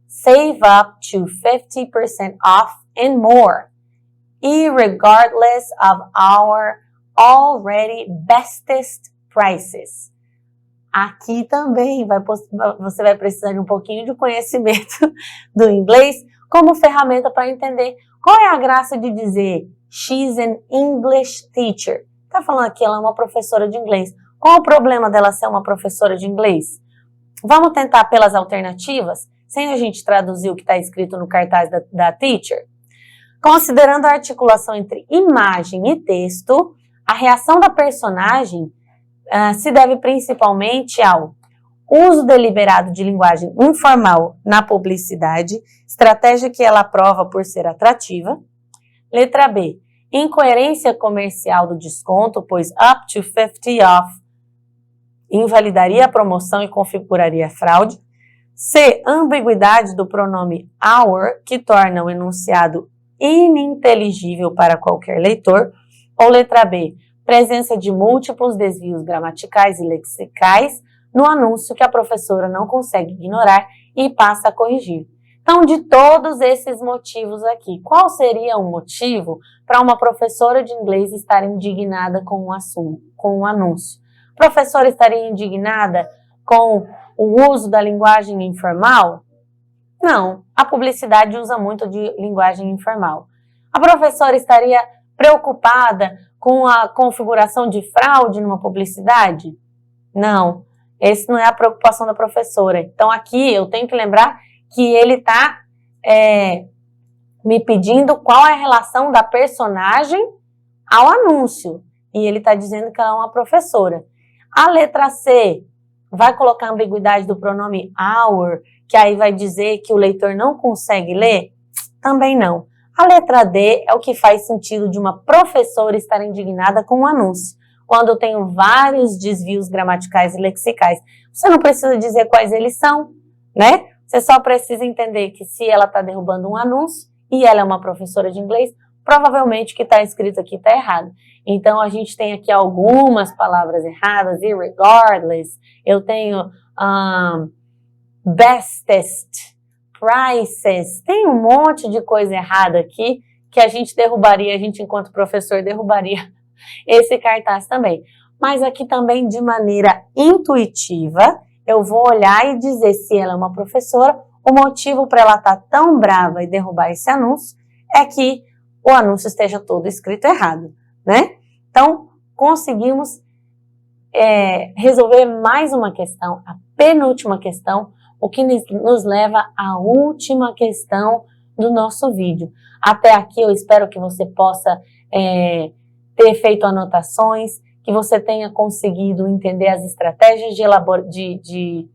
[SPEAKER 1] Save up to 50% off and more, irregardless of our already bestest prices. Aqui também você vai precisar de um pouquinho de conhecimento do inglês como ferramenta para entender qual é a graça de dizer she's an English teacher. Tá falando aqui, ela é uma professora de inglês. Qual o problema dela ser uma professora de inglês? Vamos tentar pelas alternativas, sem a gente traduzir o que está escrito no cartaz da teacher? Considerando a articulação entre imagem e texto, a reação da personagem se deve principalmente ao uso deliberado de linguagem informal na publicidade, estratégia que ela aprova por ser atrativa. Letra B, incoerência comercial do desconto, pois up to 50 off invalidaria a promoção e configuraria fraude. C, ambiguidade do pronome our, que torna o enunciado ininteligível para qualquer leitor. Ou letra B, presença de múltiplos desvios gramaticais e lexicais no anúncio que a professora não consegue ignorar e passa a corrigir. Então, de todos esses motivos aqui, qual seria um motivo para uma professora de inglês estar indignada com o anúncio? A professora estaria indignada com o uso da linguagem informal? Não, a publicidade usa muito de linguagem informal. A professora estaria preocupada com a configuração de fraude numa publicidade? Não, essa não é a preocupação da professora. Então aqui eu tenho que lembrar que ele está me pedindo qual é a relação da personagem ao anúncio. E ele está dizendo que ela é uma professora. A letra C vai colocar a ambiguidade do pronome our, que aí vai dizer que o leitor não consegue ler? Também não. A letra D é o que faz sentido de uma professora estar indignada com o anúncio, quando eu tenho vários desvios gramaticais e lexicais. Você não precisa dizer quais eles são, né? Você só precisa entender que se ela está derrubando um anúncio e ela é uma professora de inglês, provavelmente o que está escrito aqui está errado. Então, a gente tem aqui algumas palavras erradas, irregardless, eu tenho bestest, prices, tem um monte de coisa errada aqui que a gente derrubaria, a gente enquanto professor derrubaria esse cartaz também. Mas aqui também de maneira intuitiva, eu vou olhar e dizer se ela é uma professora, o motivo para ela estar tão brava e derrubar esse anúncio é que o anúncio esteja todo escrito errado, né? Então, conseguimos resolver mais uma questão, a penúltima questão, o que nos leva à última questão do nosso vídeo. Até aqui eu espero que você possa ter feito anotações, que você tenha conseguido entender as estratégias de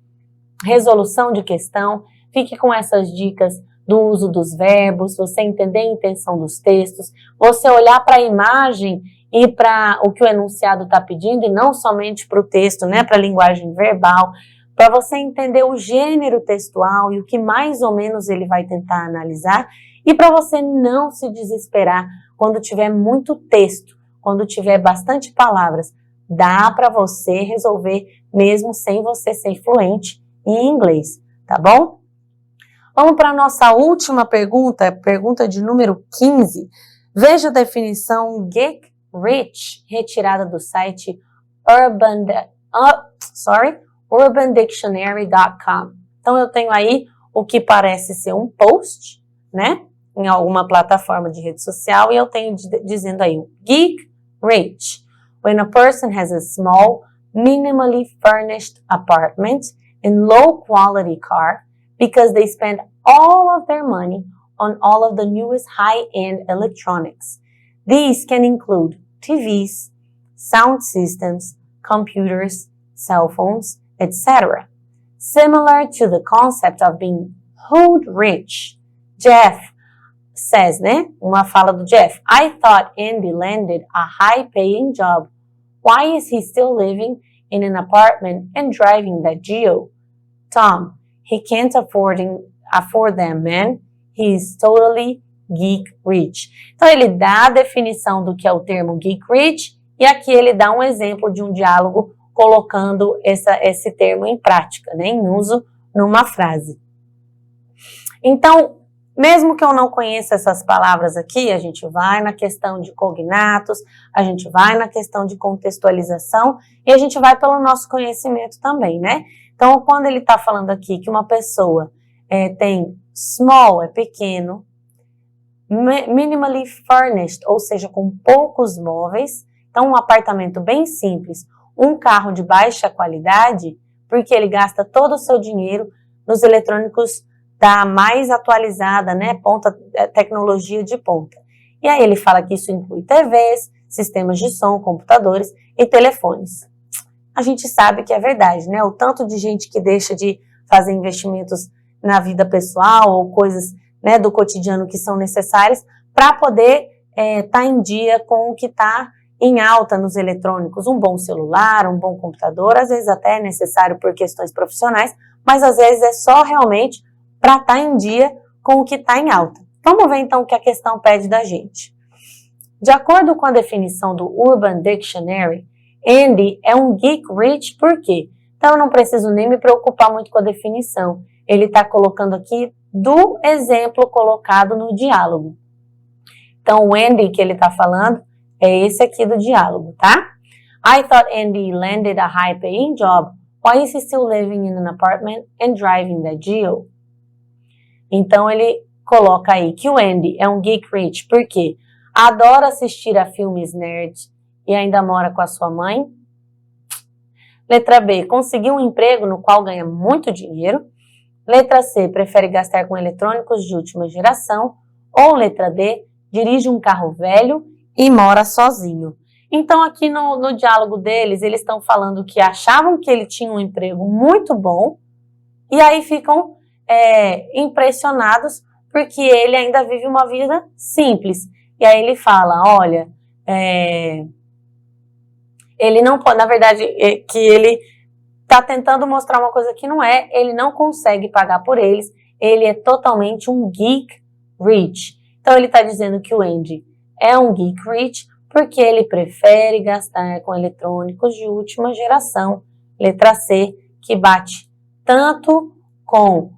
[SPEAKER 1] resolução de questão. Fique com essas dicas do uso dos verbos, você entender a intenção dos textos, você olhar para a imagem e para o que o enunciado está pedindo, e não somente para o texto, né, para a linguagem verbal, para você entender o gênero textual e o que mais ou menos ele vai tentar analisar, e para você não se desesperar quando tiver muito texto, quando tiver bastante palavras. Dá para você resolver mesmo sem você ser fluente em inglês, tá bom? Vamos para a nossa última pergunta, pergunta de número 15. Veja a definição Geek Rich, retirada do site urbandictionary.com. Então, eu tenho aí o que parece ser um post, né, em alguma plataforma de rede social, e eu tenho dizendo aí, Geek Rich. When a person has a small minimally furnished apartment and low-quality car because they spend all of their money on all of the newest high-end electronics. These can include TVs, sound systems, computers, cell phones, etc. Similar to the concept of being hood rich, Jeff says, né? Uma fala do Jeff. I thought Andy landed a high-paying job. Why is he still living in an apartment and driving that Geo? Tom, he can't afford them, man. He's totally geek rich. Então, ele dá a definição do que é o termo geek rich e aqui ele dá um exemplo de um diálogo colocando esse termo em prática, né, em uso numa frase. Então, mesmo que eu não conheça essas palavras aqui, a gente vai na questão de cognatos, a gente vai na questão de contextualização e a gente vai pelo nosso conhecimento também, né? Então, quando ele está falando aqui que uma pessoa tem small, é pequeno, minimally furnished, ou seja, com poucos móveis, então um apartamento bem simples, um carro de baixa qualidade, porque ele gasta todo o seu dinheiro nos eletrônicos da mais atualizada, né, tecnologia de ponta. E aí ele fala que isso inclui TVs, sistemas de som, computadores e telefones. A gente sabe que é verdade, né, o tanto de gente que deixa de fazer investimentos na vida pessoal ou coisas, né, do cotidiano que são necessárias para poder tá em dia com o que está em alta nos eletrônicos, um bom celular, um bom computador, às vezes até é necessário por questões profissionais, mas às vezes é só realmente para estar em dia com o que está em alta. Vamos ver então o que a questão pede da gente. De acordo com a definição do Urban Dictionary, Andy é um geek rich por quê? Então eu não preciso nem me preocupar muito com a definição. Ele está colocando aqui do exemplo colocado no diálogo. Então o Andy que ele está falando é esse aqui do diálogo, tá? I thought Andy landed a high-paying job. Why is he still living in an apartment and driving that Geo? Então ele coloca aí que o Andy é um geek rich porque adora assistir a filmes nerds e ainda mora com a sua mãe. Letra B, conseguiu um emprego no qual ganha muito dinheiro. Letra C, prefere gastar com eletrônicos de última geração. Ou letra D, dirige um carro velho e mora sozinho. Então aqui no diálogo deles, eles estão falando que achavam que ele tinha um emprego muito bom e aí ficam impressionados porque ele ainda vive uma vida simples. E aí ele fala, olha, ele não pode, na verdade, que ele está tentando mostrar uma coisa que não é, ele não consegue pagar por eles, ele é totalmente um geek rich. Então ele está dizendo que o Andy é um geek rich porque ele prefere gastar com eletrônicos de última geração. Letra C, que bate tanto com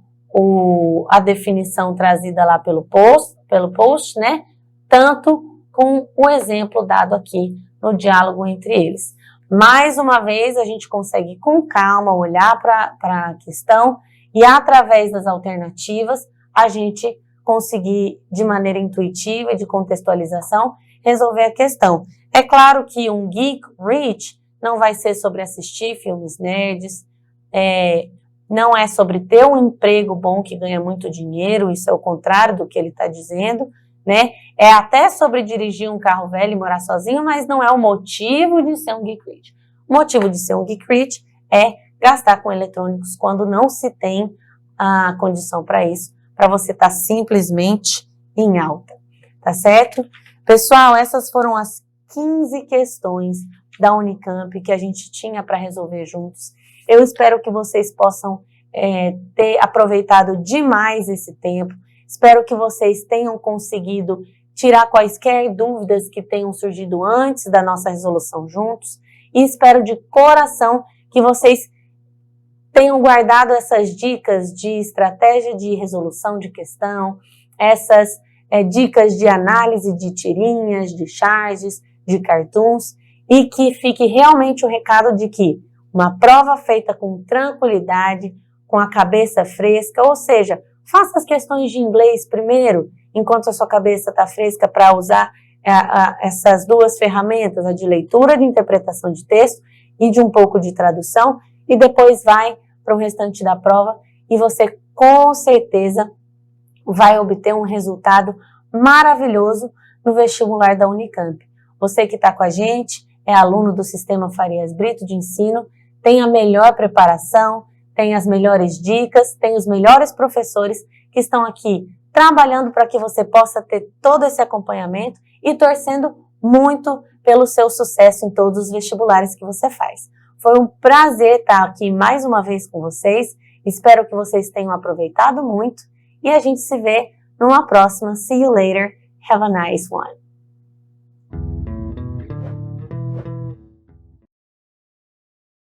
[SPEAKER 1] a definição trazida lá pelo post, né? Tanto com o exemplo dado aqui no diálogo entre eles. Mais uma vez, a gente consegue com calma olhar para a questão e através das alternativas, a gente conseguir de maneira intuitiva e de contextualização resolver a questão. É claro que um geek rich não vai ser sobre assistir filmes nerds, não é sobre ter um emprego bom que ganha muito dinheiro, isso é o contrário do que ele está dizendo, né? É até sobre dirigir um carro velho e morar sozinho, mas não é o motivo de ser um geek rich. O motivo de ser um geek rich é gastar com eletrônicos quando não se tem a condição para isso, para você estar simplesmente em alta, tá certo? Pessoal, essas foram as 15 questões da Unicamp que a gente tinha para resolver juntos. Eu espero que vocês possam ter aproveitado demais esse tempo. Espero que vocês tenham conseguido tirar quaisquer dúvidas que tenham surgido antes da nossa resolução juntos. E espero de coração que vocês tenham guardado essas dicas de estratégia de resolução de questão, essas dicas de análise de tirinhas, de charges, de cartoons, e que fique realmente o recado de que uma prova feita com tranquilidade, com a cabeça fresca, ou seja, faça as questões de inglês primeiro, enquanto a sua cabeça está fresca para usar essas duas ferramentas, a de leitura de interpretação de texto e de um pouco de tradução, e depois vai para o restante da prova e você com certeza vai obter um resultado maravilhoso no vestibular da Unicamp. Você que está com a gente, é aluno do Sistema Farias Brito de ensino, tem a melhor preparação, tem as melhores dicas, tem os melhores professores que estão aqui trabalhando para que você possa ter todo esse acompanhamento e torcendo muito pelo seu sucesso em todos os vestibulares que você faz. Foi um prazer estar aqui mais uma vez com vocês, espero que vocês tenham aproveitado muito e a gente se vê numa próxima. See you later, have a nice one!